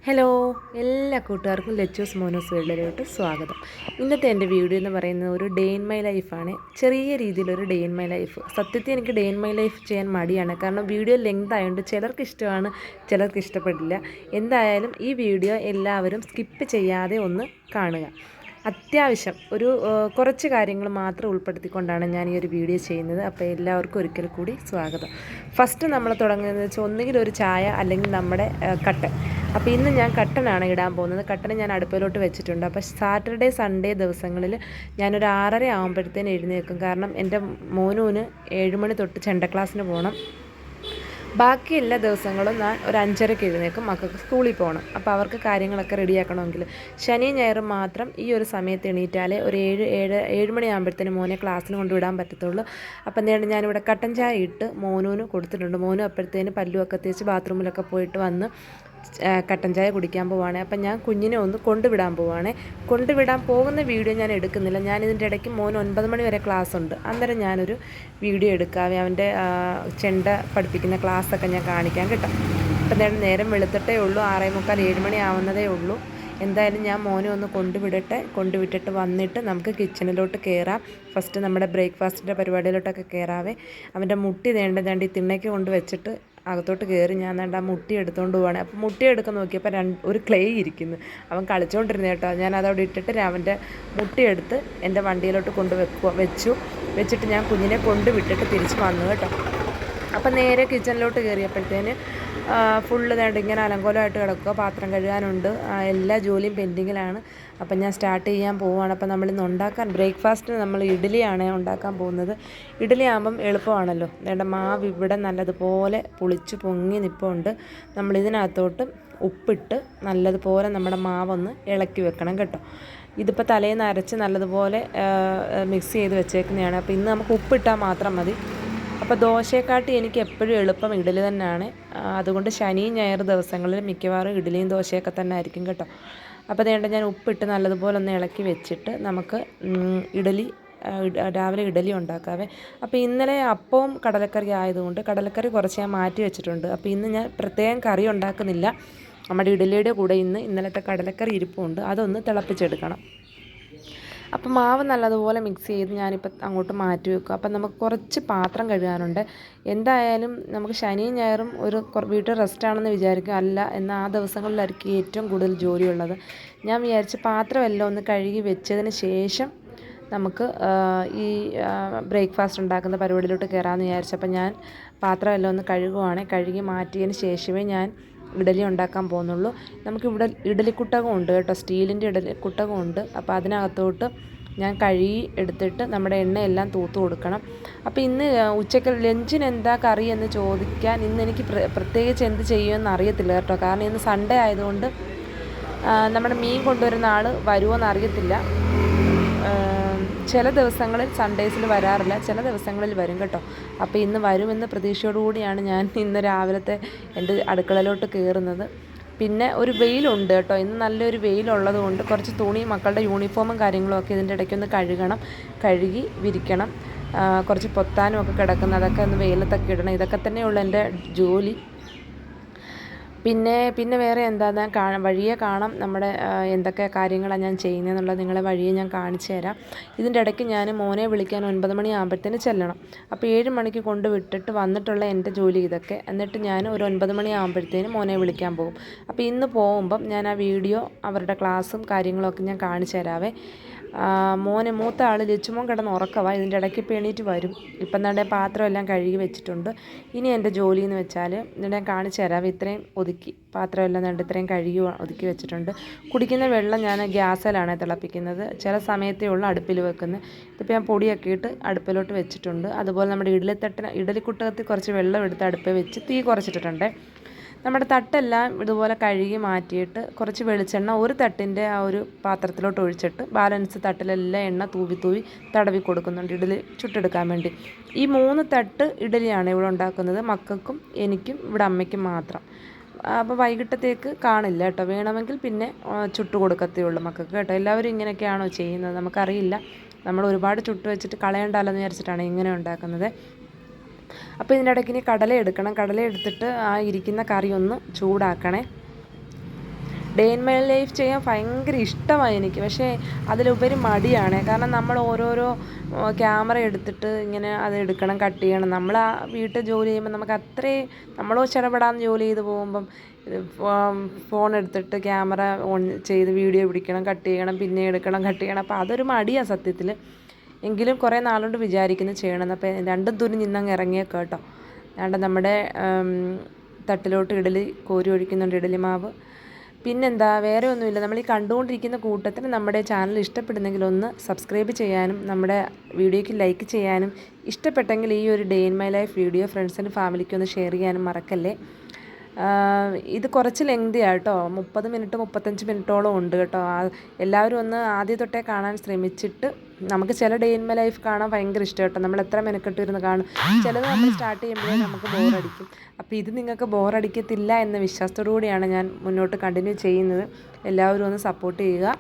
Hello, എല്ലാ കൂട്ടുകാർക്കും ലച്ചൂസ് മോനോസ് വേൾഡിലോട്ട് സ്വാഗതം. ഇന്നത്തെ എൻ്റെ വീഡിയോ എന്ന് പറയുന്നത് ഒരു ഡേ ഇൻ മൈ ലൈഫാണ്. ചെറിയ രീതിയിലൊരു ഡേ ഇൻ മൈ ലൈഫ്. സത്യത്തിൽ എനിക്ക് ഡേ ഇൻ മൈ ലൈഫ് ചെയ്യാൻ മടിയാണ്. കാരണം വീഡിയോ ലെങ്ത് ആയതുകൊണ്ട് ചിലർക്ക് ഇഷ്ടമാണ്, ചിലർക്ക് ഇഷ്ടപ്പെടില്ല. എന്തായാലും ഈ വീഡിയോ എല്ലാവരും സ്കിപ്പ് ചെയ്യാതെ ഒന്ന് കാണുക. അത്യാവശ്യം ഒരു കുറച്ച് കാര്യങ്ങൾ മാത്രം ഉൾപ്പെടുത്തിക്കൊണ്ടാണ് ഞാൻ ഈ ഒരു വീഡിയോ ചെയ്യുന്നത്. അപ്പോൾ എല്ലാവർക്കും ഒരിക്കൽ കൂടി സ്വാഗതം. ഫസ്റ്റ് നമ്മൾ തുടങ്ങുന്നത് വെച്ചാൽ ഒന്നുകിൽ ഒരു ചായ അല്ലെങ്കിൽ നമ്മുടെ കട്ടൻ. അപ്പോൾ ഇന്ന് ഞാൻ കട്ടനാണ് ഇടാൻ പോകുന്നത്. കട്ടൻ ഞാൻ അടുപ്പിലോട്ട് വെച്ചിട്ടുണ്ട്. അപ്പോൾ സാറ്റർഡേ സൺഡേ ദിവസങ്ങളിൽ ഞാനൊരു 6:30 ആകുമ്പോഴത്തേന് എഴുന്നേൽക്കും. കാരണം എൻ്റെ മോനൂന് 7 മണി തൊട്ട് ചെണ്ട ക്ലാസ്സിന് പോകണം. ബാക്കി എല്ലാ ദിവസങ്ങളും ഞാൻ ഒരു 5:30 എഴുന്നേൽക്കും. മക്കൾക്ക് സ്കൂളിൽ പോകണം. അപ്പോൾ അവർക്ക് കാര്യങ്ങളൊക്കെ റെഡിയാക്കണമെങ്കിൽ ശനിയും ഞായറും മാത്രം ഈ ഒരു സമയത്ത് എണീറ്റാലേ ഒരു 7 മണിയാകുമ്പോഴത്തേന് മോനെ ക്ലാസ്സിന് കൊണ്ടുവിടാൻ പറ്റത്തുള്ളൂ. അപ്പം എന്താണ് ഞാനിവിടെ കട്ടൻ ചായ ഇട്ട് മോനൂന് കൊടുത്തിട്ടുണ്ട്. മോനും അപ്പോഴത്തേന് പല്ലുമൊക്കെ തേച്ച് ബാത്റൂമിലൊക്കെ പോയിട്ട് വന്ന് കട്ടൻ ചായ കുടിക്കാൻ പോവുകയാണ്. അപ്പം ഞാൻ കുഞ്ഞിനെ ഒന്ന് കൊണ്ടുവിടാൻ പോവുകയാണ്. കൊണ്ടുവിടാൻ പോകുന്ന വീഡിയോ ഞാൻ എടുക്കുന്നില്ല. ഞാനിതിൻ്റെ ഇടയ്ക്ക് മോന് 9 മണി വരെ ക്ലാസ് ഉണ്ട്. അന്നേരം ഞാനൊരു വീഡിയോ എടുക്കാവേ അവൻ്റെ ചെണ്ട പഠിപ്പിക്കുന്ന ക്ലാസ്സൊക്കെ ഞാൻ കാണിക്കാം കേട്ടോ. അപ്പം എന്തായാലും നേരം വെളുത്തിട്ടേ ഉള്ളൂ, 6:45 7 മണി ആവുന്നതേ ഉള്ളൂ. എന്തായാലും ഞാൻ മോനെ ഒന്ന് കൊണ്ടുവിട്ടിട്ട് വന്നിട്ട് നമുക്ക് കിച്ചണിലോട്ട് കയറാം. ഫസ്റ്റ് നമ്മുടെ ബ്രേക്ക്ഫാസ്റ്റിൻ്റെ പരിപാടിയിലോട്ടൊക്കെ കയറാവേ. അവൻ്റെ മുട്ടി ഈ തിണ്ണയ്ക്ക് കൊണ്ട് വെച്ചിട്ട് അകത്തോട്ട് കയറി ഞാൻ ആ മുട്ടി എടുത്തുകൊണ്ട് പോവാണ്. അപ്പോൾ മുട്ടി എടുക്കാൻ നോക്കിയപ്പോൾ ഒരു ക്ലേ ഇരിക്കുന്നു. അവൻ കളിച്ചുകൊണ്ടിരുന്ന കേട്ടോ. ഞാൻ അതവിടെ ഇട്ടിട്ട് അവൻ്റെ മുട്ടിയെടുത്ത് എൻ്റെ വണ്ടിയിലോട്ട് വെച്ചിട്ട് ഞാൻ കുഞ്ഞിനെ കൊണ്ടുവിട്ടിട്ട് തിരിച്ച് വന്നു കേട്ടോ. അപ്പം നേരെ കിച്ചണിലോട്ട് കയറിയപ്പോഴത്തേന് ഫുള്ള് വേണ്ട ഇങ്ങനെ അലങ്കോലമായിട്ട് കിടക്കുക. പാത്രം കഴുകാനുണ്ട്, എല്ലാ ജോലിയും പെൻഡിങ്ങിലാണ്. അപ്പം ഞാൻ സ്റ്റാർട്ട് ചെയ്യാൻ പോവുകയാണ്. അപ്പം നമ്മളിന്ന് ബ്രേക്ക്ഫാസ്റ്റിന് നമ്മൾ ഇഡ്ഡലിയാണ് ഉണ്ടാക്കാൻ പോകുന്നത്. ഇഡ്ഡലി ആകുമ്പം എളുപ്പമാണല്ലോ. വേണ്ട മാവ് ഇവിടെ നല്ലതുപോലെ പുളിച്ച് പൊങ്ങി നിൽപ്പുണ്ട്. നമ്മളിതിനകത്തോട്ട് ഉപ്പിട്ട് നല്ലതുപോലെ നമ്മുടെ മാവൊന്ന് ഇളക്കി വെക്കണം കേട്ടോ. ഇതിപ്പോൾ തലേന്ന് അരച്ച് നല്ലതുപോലെ മിക്സ് ചെയ്ത് വെച്ചേക്കുന്നതാണ്. അപ്പോൾ ഇന്ന് നമുക്ക് ഉപ്പിട്ടാൽ മാത്രം മതി. അപ്പോൾ ദോശയെക്കാട്ടി എനിക്ക് എപ്പോഴും എളുപ്പം ഇഡ്ഡലി തന്നെയാണ്. അതുകൊണ്ട് ശനി ഞായർ ദിവസങ്ങളിൽ മിക്കവാറും ഇഡ്ഡലിയും ദോശയൊക്കെ തന്നെ ആയിരിക്കും കേട്ടോ. അപ്പോൾ അതുകൊണ്ട് ഞാൻ ഉപ്പിട്ട് നല്ലതുപോലെ ഒന്ന് ഇളക്കി വെച്ചിട്ട് നമുക്ക് രാവിലെ ഇഡ്ഡലി ഉണ്ടാക്കാവേ. അപ്പോൾ ഇന്നലെ അപ്പവും കടലക്കറി ആയതുകൊണ്ട് കടലക്കറി കുറച്ച് ഞാൻ മാറ്റി വെച്ചിട്ടുണ്ട്. അപ്പോൾ ഇന്ന് ഞാൻ പ്രത്യേകം കറി ഉണ്ടാക്കുന്നില്ല. നമ്മുടെ ഇഡ്ഡലിയുടെ കൂടെ ഇന്നലത്തെ കടലക്കറി ഇരിപ്പുണ്ട്, അതൊന്ന് തിളപ്പിച്ചെടുക്കണം. അപ്പം മാവ് നല്ലതുപോലെ മിക്സ് ചെയ്ത് ഞാനിപ്പോൾ അങ്ങോട്ട് മാറ്റി വെക്കും. അപ്പം നമുക്ക് കുറച്ച് പാത്രം കഴുകാനുണ്ട്. എന്തായാലും നമുക്ക് ശനിയും ഞായറും വീട്ടിൽ റെസ്റ്റാണെന്ന് വിചാരിക്കും. അല്ല, എന്നാൽ ആ ദിവസങ്ങളിലായിരിക്കും ഏറ്റവും കൂടുതൽ ജോലിയുള്ളത്. ഞാൻ വിചാരിച്ച് പാത്രമെല്ലാം ഒന്ന് കഴുകി വെച്ചതിന് ശേഷം നമുക്ക് ഈ ബ്രേക്ക്ഫാസ്റ്റ് ഉണ്ടാക്കുന്ന പരിപാടിയിലോട്ട് കയറാമെന്ന് വിചാരിച്ചപ്പോൾ ഞാൻ പാത്രമെല്ലാം ഒന്ന് കഴുകി മാറ്റിയതിന് ശേഷമേ ഞാൻ ഇഡലി ഉണ്ടാക്കാൻ പോകുന്നുള്ളൂ. നമുക്കിവിടെ ഇഡലിക്കുട്ടകം ഉണ്ട് കേട്ടോ, സ്റ്റീലിൻ്റെ ഇഡലിക്കുട്ടകം ഉണ്ട്. അപ്പോൾ അതിനകത്തോട്ട് ഞാൻ കഴുകി എടുത്തിട്ട് നമ്മുടെ എണ്ണയെല്ലാം തൂത്ത് കൊടുക്കണം. അപ്പോൾ ഇന്ന് ഉച്ചയ്ക്ക് ലഞ്ചിന് എന്താ കറി എന്ന് ചോദിക്കാൻ ഇന്ന് എനിക്ക് പ്രത്യേകിച്ച് എന്ത് ചെയ്യുമെന്ന് അറിയത്തില്ല കേട്ടോ. കാരണം ഇന്ന് സൺഡേ ആയതുകൊണ്ട് നമ്മുടെ മീൻ കൊണ്ടുവരുന്ന ആൾ വരുമോ എന്ന് അറിയത്തില്ല. ചില ദിവസങ്ങളിൽ സൺഡേസിൽ വരാറില്ല, ചില ദിവസങ്ങളിൽ വരും കേട്ടോ. അപ്പോൾ ഇന്ന് വരുമെന്ന പ്രതീക്ഷയോടുകൂടിയാണ് ഞാൻ ഇന്ന് രാവിലത്തെ എൻ്റെ അടുക്കളയിലോട്ട് കയറുന്നത്. പിന്നെ ഒരു വെയിലുണ്ട് കേട്ടോ. ഇന്ന് നല്ലൊരു വെയിലുള്ളത് കൊണ്ട് കുറച്ച് തുണി, മക്കളുടെ യൂണിഫോമും കാര്യങ്ങളും ഒക്കെ ഇതിൻ്റെ ഇടയ്ക്കൊന്ന് കഴുകി വിരിക്കണം. കുറച്ച് പൊത്താനും ഒക്കെ കിടക്കുന്ന അതൊക്കെ ഒന്ന് വെയിലത്തൊക്കെ ഇടണം. ഇതൊക്കെ തന്നെയുള്ള എൻ്റെ ജോലി. പിന്നെ വേറെ വഴിയെ കാണാം നമ്മുടെ എന്തൊക്കെ കാര്യങ്ങളാണ് ഞാൻ ചെയ്യുന്നതെന്നുള്ളത് നിങ്ങളെ വഴിയെ ഞാൻ കാണിച്ചു തരാം. ഇതിൻ്റെ ഇടയ്ക്ക് ഞാൻ മോനെ വിളിക്കാൻ 9 മണി ആകുമ്പോഴത്തേന് ചെല്ലണം. അപ്പോൾ 7 മണിക്ക് കൊണ്ട് വിട്ടിട്ട് വന്നിട്ടുള്ള എൻ്റെ ജോലി ഇതൊക്കെ. എന്നിട്ട് ഞാൻ ഒരു 9 മണി ആകുമ്പോഴത്തേന് മോനെ വിളിക്കാൻ പോകും. അപ്പോൾ ഇന്ന് പോകുമ്പം ഞാൻ ആ വീഡിയോ അവരുടെ ക്ലാസ്സും കാര്യങ്ങളൊക്കെ ഞാൻ കാണിച്ചു തരാവേ. മൂത്ത ആൾ ലച്ചുമോൻ കിടന്ന് ഉറക്കമാണ്. ഇതിൻ്റെ ഇടയ്ക്ക് ഇപ്പോൾ എണീറ്റ് വരും. ഇപ്പം എന്താണ്ട് പാത്രമെല്ലാം കഴുകി വെച്ചിട്ടുണ്ട്. ഇനി എൻ്റെ ജോലി എന്ന് വെച്ചാൽ ഞാൻ കാണിച്ചു തരാം. ഇത്രയും പാത്രമെല്ലാം ഇത്രയും കഴുകി ഒതുക്കി വെച്ചിട്ടുണ്ട്. കുടിക്കുന്ന വെള്ളം ഞാൻ ഗ്യാസിലാണ് തിളപ്പിക്കുന്നത്. ചില സമയത്തേ ഉള്ളൂ അടുപ്പിൽ വെക്കുന്നത്. ഇതിപ്പോൾ ഞാൻ പൊടിയൊക്കെ ഇട്ട് അടുപ്പിലോട്ട് വെച്ചിട്ടുണ്ട്. അതുപോലെ നമ്മുടെ ഇഡലിക്കുട്ടകത്തിൽ കുറച്ച് വെള്ളം എടുത്ത് അടുപ്പിൽ വെച്ച് തീ കുറച്ചിട്ടിട്ടുണ്ട്. നമ്മുടെ തട്ടെല്ലാം ഇതുപോലെ കഴുകി മാറ്റിയിട്ട് കുറച്ച് വെളിച്ചെണ്ണ ഒരു തട്ടിൻ്റെ ആ ഒരു പാത്രത്തിലോട്ട് ഒഴിച്ചിട്ട് ബാലൻസ് തട്ടിലെല്ലാം എണ്ണ തൂവി തടവി കൊടുക്കുന്നുണ്ട് ഇഡലി ചുട്ടെടുക്കാൻ വേണ്ടി. ഈ 3 തട്ട് ഇഡലിയാണ് ഇവിടെ ഉണ്ടാക്കുന്നത്. മക്കൾക്കും എനിക്കും ഇവിടെ അമ്മയ്ക്കും മാത്രം. അപ്പോൾ വൈകിട്ടത്തേക്ക് കാണില്ല കേട്ടോ. വേണമെങ്കിൽ പിന്നെ ചുട്ട് കൊടുക്കത്തേ ഉള്ളൂ മക്കൾക്ക് കേട്ടോ. എല്ലാവരും ഇങ്ങനെയൊക്കെയാണോ ചെയ്യുന്നത് നമുക്കറിയില്ല. നമ്മൾ ഒരുപാട് ചുട്ട് വെച്ചിട്ട് കളയണ്ടല്ലോ എന്ന് വിചാരിച്ചിട്ടാണ് ഇങ്ങനെ ഉണ്ടാക്കുന്നത്. അപ്പോൾ ഇതിൻ്റെ ഇടയ്ക്ക് ഇനി കടല എടുക്കണം. കടല എടുത്തിട്ട് ആ ഇരിക്കുന്ന കറി ഒന്ന് ചൂടാക്കണേ. ഡേ ഇൻ മൈ ലൈഫ് ചെയ്യാൻ ഭയങ്കര ഇഷ്ടമായി എനിക്ക്. പക്ഷേ അതിലുപരി മടിയാണ്. കാരണം നമ്മൾ ഓരോരോ ക്യാമറ എടുത്തിട്ട് ഇങ്ങനെ അത് എടുക്കണം, കട്ട് ചെയ്യണം. നമ്മൾ ആ വീട്ടിൽ ജോലി ചെയ്യുമ്പോൾ നമുക്ക് അത്രയും നമ്മളോ ചിലപ്പെടാന്ന് ജോലി ചെയ്ത് പോകുമ്പം ഫോൺ എടുത്തിട്ട് ക്യാമറ ഓൺ ചെയ്ത് വീഡിയോ പിടിക്കണം, കട്ട് ചെയ്യണം, പിന്നെ എടുക്കണം, കട്ട് ചെയ്യണം. അപ്പോൾ അതൊരു മടിയാണ് സത്യത്തിൽ. എങ്കിലും കുറേ നാളുകൊണ്ട് വിചാരിക്കുന്നു ചെയ്യണമെന്ന്. അപ്പോൾ രണ്ടും തുനിഞ്ഞ് ഇന്നങ്ങ് ഇറങ്ങിയേക്കാം കേട്ടോ. അതുകൊണ്ട് നമ്മുടെ തട്ടിലോട്ട് ഇഡലി കോരി ഒഴിക്കുന്നുണ്ട്, ഇഡലി മാവ്. പിന്നെന്താ, വേറെ ഒന്നുമില്ല. നമ്മൾ ഈ കണ്ടുകൊണ്ടിരിക്കുന്ന കൂട്ടത്തിൽ നമ്മുടെ ചാനൽ ഇഷ്ടപ്പെടുന്നെങ്കിൽ ഒന്ന് സബ്സ്ക്രൈബ് ചെയ്യാനും നമ്മുടെ വീഡിയോയ്ക്ക് ലൈക്ക് ചെയ്യാനും, ഇഷ്ടപ്പെട്ടെങ്കിൽ ഈ ഒരു day in my life video ഫ്രണ്ട്സിനും ഫാമിലിക്കും ഒന്ന് ഷെയർ ചെയ്യാനും മറക്കല്ലേ. ഇത് കുറച്ച് ലെങ്തി ആട്ടോ, 30 മിനിറ്റ് 35 മിനിറ്റോളം ഉണ്ട് കേട്ടോ. എല്ലാവരും ഒന്ന് ആദ്യം തൊട്ടേ കാണാൻ ശ്രമിച്ചിട്ട്, നമുക്ക് ചില ഡേ ഇൻ മൈ ലൈഫ് കാണാൻ ഭയങ്കര ഇഷ്ടം കേട്ടോ. നമ്മൾ എത്ര മെനക്കെട്ടിരുന്ന് കാണും. ചിലത് നമ്മൾ സ്റ്റാർട്ട് ചെയ്യുമ്പോഴേ നമുക്ക് ബോറടിക്കും. അപ്പോൾ ഇത് നിങ്ങൾക്ക് ബോറടിക്കത്തില്ല എന്ന വിശ്വാസത്തോടു കൂടിയാണ് ഞാൻ മുന്നോട്ട് കണ്ടിന്യൂ ചെയ്യുന്നത്. എല്ലാവരും ഒന്ന് സപ്പോർട്ട് ചെയ്യുക.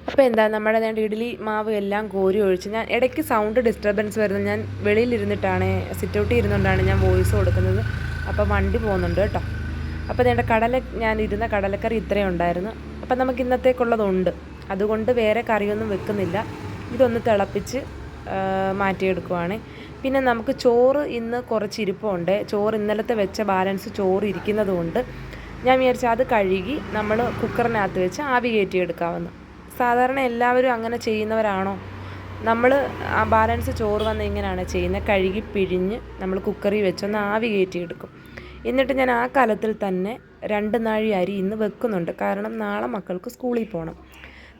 അപ്പോൾ എന്താ, നമ്മുടെ ഇഡ്ഡലി മാവ് എല്ലാം കോരി ഒഴിച്ച്, ഞാൻ ഇടയ്ക്ക് സൗണ്ട് ഡിസ്റ്റർബൻസ് വരുന്നത്, ഞാൻ വെളിയിലിരുന്നിട്ടാണ്, സിറ്റ് ഔട്ടിൽ ഇരുന്നുകൊണ്ടാണ് ഞാൻ വോയിസ് കൊടുക്കുന്നത്. അപ്പോൾ വണ്ടി പോകുന്നുണ്ട് കേട്ടോ. അപ്പോൾ ഞാൻ ഇരുന്ന കടലക്കറി ഇത്രയും ഉണ്ടായിരുന്നു. അപ്പോൾ നമുക്ക് ഇന്നത്തേക്കുള്ളതുണ്ട്, അതുകൊണ്ട് വേറെ കറിയൊന്നും വെക്കുന്നില്ല. ഇതൊന്ന് തിളപ്പിച്ച് മാറ്റിയെടുക്കുവാണ്. പിന്നെ നമുക്ക് ചോറ് ഇന്ന് കുറച്ച് ഇരിപ്പുണ്ട്. ചോറ് ഇന്നലത്തെ വെച്ച ബാലൻസ് ചോറ് ഇരിക്കുന്നത് കൊണ്ട് ഞാൻ വിചാരിച്ചു അത് കഴുകി നമ്മൾ കുക്കറിനകത്ത് വെച്ച് ആവി കയറ്റിയെടുക്കാമെന്ന്. സാധാരണ എല്ലാവരും അങ്ങനെ ചെയ്യുന്നവരാണോ? നമ്മൾ ആ ബാലൻസ് ചോറ് വന്ന് ഇങ്ങനെയാണ് ചെയ്യുന്നത്. കഴുകി പിഴിഞ്ഞ് നമ്മൾ കുക്കറിൽ വെച്ചൊന്ന് ആവി കയറ്റിയെടുക്കും. എന്നിട്ട് ഞാൻ ആ കാലത്തിൽ തന്നെ 2 നാഴി അരി ഇന്ന് വെക്കുന്നുണ്ട്. കാരണം നാളെ മക്കൾക്ക് സ്കൂളിൽ പോകണം.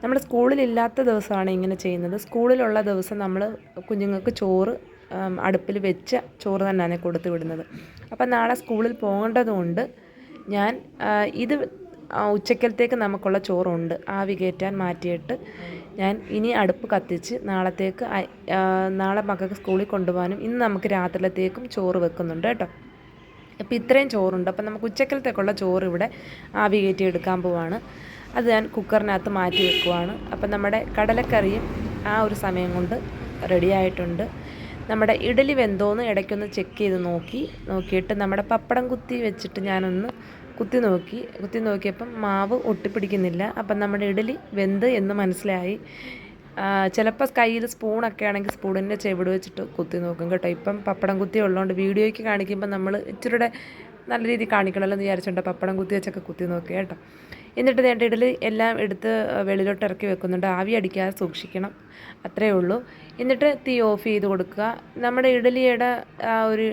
നമ്മൾ സ്കൂളിലില്ലാത്ത ദിവസമാണ് ഇങ്ങനെ ചെയ്യുന്നത്. സ്കൂളിലുള്ള ദിവസം നമ്മൾ കുഞ്ഞുങ്ങൾക്ക് ചോറ് അടുപ്പിൽ വെച്ച ചോറ് തന്നെയാണ് കൊടുത്തു വിടുന്നത്. അപ്പം നാളെ സ്കൂളിൽ പോകേണ്ടതുകൊണ്ട് ഞാൻ ഇത് ഉച്ചക്കലത്തേക്ക് നമുക്കുള്ള ചോറുണ്ട്, ആവി കയറ്റാൻ മാറ്റിയിട്ട് ഞാൻ ഇനി അടുപ്പ് കത്തിച്ച് നാളെ മക്കൾക്ക് സ്കൂളിൽ കൊണ്ടുപോകാനും ഇന്ന് നമുക്ക് രാത്രിയിലത്തേക്കും ചോറ് വെക്കുന്നുണ്ട് കേട്ടോ. അപ്പോൾ ഇത്രയും ചോറുണ്ട്. അപ്പം നമുക്ക് ഉച്ചക്കലത്തേക്കുള്ള ചോറ് ഇവിടെ ആവി കയറ്റി എടുക്കാൻ പോവാണ്. അത് ഞാൻ കുക്കറിനകത്ത് മാറ്റി വെക്കുവാണ്. അപ്പം നമ്മുടെ കടലക്കറിയും ആ ഒരു സമയം കൊണ്ട് റെഡി ആയിട്ടുണ്ട്. നമ്മുടെ ഇഡലി വെന്തോന്ന് ഇടയ്ക്കൊന്ന് ചെക്ക് ചെയ്ത് നോക്കിയിട്ട് നമ്മുടെ പപ്പടം കുത്തി വെച്ചിട്ട് ഞാനൊന്ന് കുത്തി നോക്കിയപ്പം മാവ് ഒട്ടിപ്പിടിക്കുന്നില്ല. അപ്പം നമ്മുടെ ഇഡലി വെന്ത് എന്ന് മനസ്സിലായി. ചിലപ്പോൾ കയ്യിൽ സ്പൂണൊക്കെ ആണെങ്കിൽ സ്പൂണിൻ്റെ ചെവിട് വെച്ചിട്ട് കുത്തി നോക്കും കേട്ടോ. ഇപ്പം പപ്പടം കുത്തി ഉള്ളതുകൊണ്ട് വീഡിയോയ്ക്ക് കാണിക്കുമ്പോൾ നമ്മൾ ഇച്ചിരിയുടെ നല്ല രീതിയിൽ കാണിക്കണമല്ലോ എന്ന് വിചാരിച്ചുകൊണ്ട് പപ്പടം കുത്തി വെച്ചൊക്കെ കുത്തി നോക്കുക കേട്ടോ. എന്നിട്ട് വേണ്ട ഇഡലി എല്ലാം എടുത്ത് വെളിയിലോട്ട് ഇറക്കി വെക്കുന്നുണ്ട്. ആവി അടിക്കാതെ സൂക്ഷിക്കണം, അത്രയേ ഉള്ളൂ. എന്നിട്ട് തീ ഓഫ് ചെയ്ത് കൊടുക്കുക. നമ്മുടെ ഇഡലിയുടെ ആ ഒരു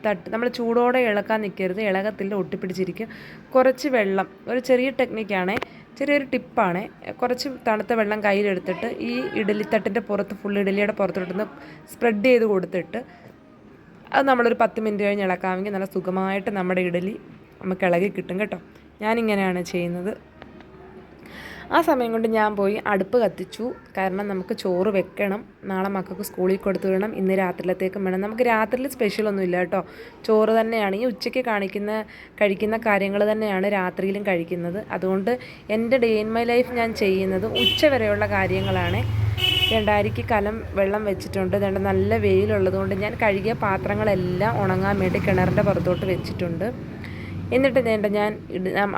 തട്ട് നമ്മൾ ചൂടോടെ ഇളക്കാൻ നിൽക്കരുത്, ഇളകത്തില്ല, ഒട്ടിപ്പിടിച്ചിരിക്കും. കുറച്ച് വെള്ളം, ഒരു ചെറിയ ടെക്നിക്കാണേ, ചെറിയൊരു ടിപ്പാണ്. കുറച്ച് തണുത്ത വെള്ളം കയ്യിലെടുത്തിട്ട് ഈ ഇഡലിത്തട്ടിൻ്റെ പുറത്ത് ഇഡലിയുടെ പുറത്തോട്ടൊന്ന് സ്പ്രെഡ് ചെയ്ത് കൊടുത്തിട്ട് അത് നമ്മളൊരു 10 മിനിറ്റ് കഴിഞ്ഞ് ഇളക്കാമെങ്കിൽ നല്ല സുഖമായിട്ട് നമ്മുടെ ഇഡലി നമുക്ക് ഇളകി കിട്ടും കേട്ടോ. ഞാനിങ്ങനെയാണ് ചെയ്യുന്നത്. ആ സമയം കൊണ്ട് ഞാൻ പോയി അടുപ്പ് കത്തിച്ചു. കാരണം നമുക്ക് ചോറ് വെക്കണം, നാളെ മക്കൾക്ക് സ്കൂളിൽ കൊടുത്തു വിടണം, ഇന്ന് രാത്രിയിലത്തേക്കും വേണം. നമുക്ക് രാത്രിയിൽ സ്പെഷ്യലൊന്നും ഇല്ല കേട്ടോ. ചോറ് തന്നെയാണ് ഈ ഉച്ചയ്ക്ക് കഴിക്കുന്ന കാര്യങ്ങൾ തന്നെയാണ് രാത്രിയിലും കഴിക്കുന്നത്. അതുകൊണ്ട് എൻ്റെ ഡേ ഇൻ മൈ ലൈഫ് ഞാൻ ചെയ്യുന്നത് ഉച്ച വരെയുള്ള കാര്യങ്ങളാണ്. അരിക്ക് കലം വെള്ളം വെച്ചിട്ടുണ്ട്. നല്ല വെയിലുള്ളതുകൊണ്ട് ഞാൻ കഴുകിയ പാത്രങ്ങളെല്ലാം ഉണങ്ങാൻ വേണ്ടി കിണറിൻ്റെ പുറത്തോട്ട് വെച്ചിട്ടുണ്ട്. എന്നിട്ട് ഞാൻ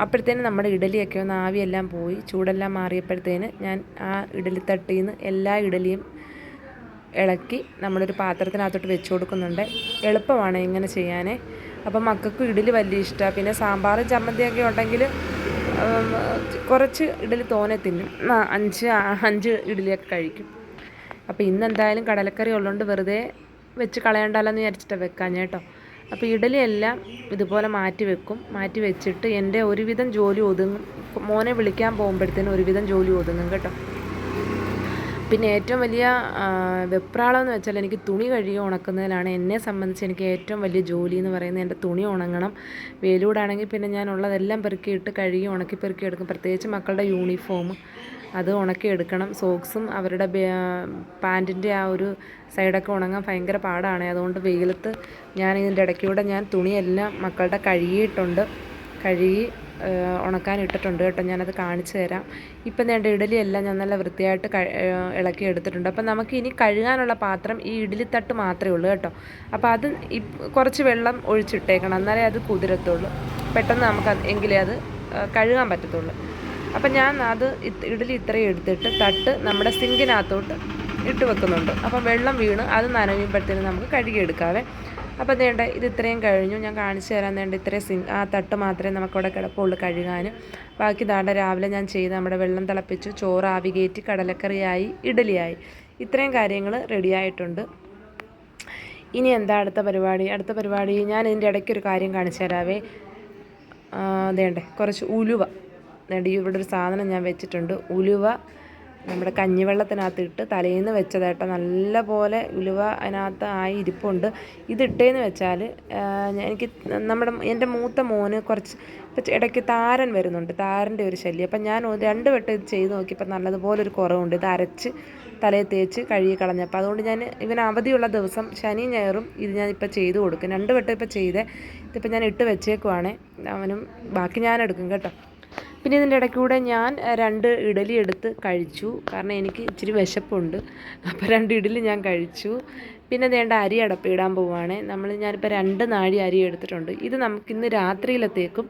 അപ്പോഴത്തേനും നമ്മുടെ ഇഡലിയൊക്കെ ഒന്ന് ആവിയെല്ലാം പോയി ചൂടെല്ലാം മാറിയപ്പോഴത്തേന് ഞാൻ ആ ഇഡലിത്തട്ടിൽ നിന്ന് എല്ലാ ഇഡലിയും ഇളക്കി നമ്മളൊരു പാത്രത്തിനകത്തോട്ട് വെച്ച് കൊടുക്കുന്നുണ്ട്. എളുപ്പമാണ് ഇങ്ങനെ ചെയ്യാൻ. അപ്പം മക്കൾക്ക് ഇഡലി വലിയ ഇഷ്ടമാണ്. പിന്നെ സാമ്പാറും ചമ്മന്തിയൊക്കെ ഉണ്ടെങ്കിൽ കുറച്ച് ഇഡലി തോനെ തിന്നും, 5 ഇഡലിയൊക്കെ കഴിക്കും. അപ്പോൾ ഇന്നെന്തായാലും കടലക്കറി ഉള്ളതുകൊണ്ട് വെറുതെ വെച്ച് കളയണ്ടല്ലോ എന്ന് വിചാരിച്ചിട്ട് വെക്കാം കേട്ടോ. അപ്പോൾ ഇഡലിയെല്ലാം ഇതുപോലെ മാറ്റി വെച്ചിട്ട് എൻ്റെ ഒരുവിധം ജോലി ഒതുങ്ങും. മോനെ വിളിക്കാൻ പോകുമ്പോഴത്തേനും ഒരുവിധം ജോലി ഒതുങ്ങും കേട്ടോ. പിന്നെ ഏറ്റവും വലിയ വെപ്രാളമെന്ന് വെച്ചാൽ എനിക്ക് തുണി കഴുകി ഉണക്കുന്നതിലാണ് എന്നെ സംബന്ധിച്ച് എനിക്ക് ഏറ്റവും വലിയ ജോലി എന്ന് പറയുന്നത്. എൻ്റെ തുണി ഉണങ്ങണം. വെയിലൂടാണെങ്കിൽ പിന്നെ ഞാൻ ഉള്ളതെല്ലാം പെറുക്കിയിട്ട് കഴുകി ഉണക്കി പെറുക്കി എടുക്കും. പ്രത്യേകിച്ച് മക്കളുടെ യൂണിഫോം അത് ഉണക്കിയെടുക്കണം. സോക്സും അവരുടെ പാൻറ്റിൻ്റെ ആ ഒരു സൈഡൊക്കെ ഉണങ്ങാൻ ഭയങ്കര പാടാണ്. അതുകൊണ്ട് വെയിലത്ത് ഞാൻ ഇതിൻ്റെ ഇടയ്ക്കൂടെ ഞാൻ തുണിയെല്ലാം മക്കളുടെ കഴുകി ഉണക്കാൻ ഇട്ടിട്ടുണ്ട് കേട്ടോ. ഞാനത് കാണിച്ചു തരാം. ഇപ്പം വേണ്ട ഇഡലിയെല്ലാം ഞാൻ നല്ല വൃത്തിയായിട്ട് ഇളക്കി എടുത്തിട്ടുണ്ട്. അപ്പം നമുക്ക് ഇനി കഴുകാനുള്ള പാത്രം ഈ ഇഡലിത്തട്ട് മാത്രമേ ഉള്ളൂ കേട്ടോ. അപ്പോൾ അത് കുറച്ച് വെള്ളം ഒഴിച്ചിട്ടേക്കണം, എന്നാലേ അത് കുതിരത്തുള്ളൂ. പെട്ടെന്ന് നമുക്ക് എങ്കിലേ അത് കഴുകാൻ പറ്റത്തുള്ളൂ. അപ്പം ഞാൻ അത് ഇഡ്ഡലി ഇത്രയും എടുത്തിട്ട് തട്ട് നമ്മുടെ സിങ്കിനകത്തോട്ട് ഇട്ട് വെക്കുന്നുണ്ട്. അപ്പം വെള്ളം വീണ് അത് നനയുമ്പോഴത്തേനും നമുക്ക് കഴുകിയെടുക്കാവേ. അപ്പോൾ വേണ്ട ഇത് ഇത്രയും കഴിഞ്ഞു. ഞാൻ കാണിച്ചു തരാൻ വേണ്ട ഇത്രയും ആ തട്ട് മാത്രമേ നമുക്കവിടെ കിടപ്പുള്ളൂ കഴുകാൻ. ബാക്കി ദാണ്ട രാവിലെ ഞാൻ ചെയ്ത് നമ്മുടെ വെള്ളം തിളപ്പിച്ചു, ചോറ് ആവി കയറ്റി, കടലക്കറിയായി, ഇഡ്ഡലിയായി, ഇത്രയും കാര്യങ്ങൾ റെഡിയായിട്ടുണ്ട്. ഇനി എന്താ അടുത്ത പരിപാടി ഞാൻ ഇതിൻ്റെ ഇടയ്ക്കൊരു കാര്യം കാണിച്ചു തരാവേ. വേണ്ടേ കുറച്ച് ഉലുവ, വേണ്ട ഇവിടെ ഒരു സാധനം ഞാൻ വെച്ചിട്ടുണ്ട്. ഉലുവ നമ്മുടെ കഞ്ഞിവെള്ളത്തിനകത്ത് ഇട്ട് തലേന്ന് വെച്ചതായിട്ട് നല്ല പോലെ ഉലുവ അതിനകത്ത് ആയി ഇരിപ്പുണ്ട്. ഇതിട്ടേന്ന് വെച്ചാൽ എനിക്ക് എൻ്റെ മൂത്ത മോന് കുറച്ച് ഇപ്പം ഇടയ്ക്ക് താരൻ വരുന്നുണ്ട്, താരൻ്റെ ഒരു ശല്യം. അപ്പം ഞാൻ 2 വട്ടം ഇത് ചെയ്ത് നോക്കിയപ്പോൾ നല്ലതുപോലൊരു കുറവുണ്ട്. ഇത് അരച്ച് തലയിൽ തേച്ച് കഴുകി കളഞ്ഞപ്പോൾ. അതുകൊണ്ട് ഞാൻ ഇവന് അവധിയുള്ള ദിവസം ശനി ഞായറും ഇത് ഞാനിപ്പോൾ ചെയ്ത് കൊടുക്കും. 2 വട്ടം ഇപ്പോൾ ചെയ്തേ. ഇതിപ്പോൾ ഞാൻ ഇട്ട് വെച്ചേക്കുവാണേ. അവനും ബാക്കി ഞാൻ എടുക്കും കേട്ടോ. പിന്നെ ഇതിൻ്റെ ഇടയ്ക്കൂടെ ഞാൻ 2 ഇഡലി എടുത്ത് കഴിച്ചു. കാരണം എനിക്ക് ഇച്ചിരി വിശപ്പുണ്ട്. അപ്പോൾ 2 ഇഡലി ഞാൻ കഴിച്ചു. പിന്നെ വേണ്ട അരി അടപ്പിടാൻ പോവുകയാണ്. ഞാനിപ്പോൾ 2 നാഴി അരി എടുത്തിട്ടുണ്ട്. ഇത് നമുക്കിന്ന് രാത്രിയിലത്തേക്കും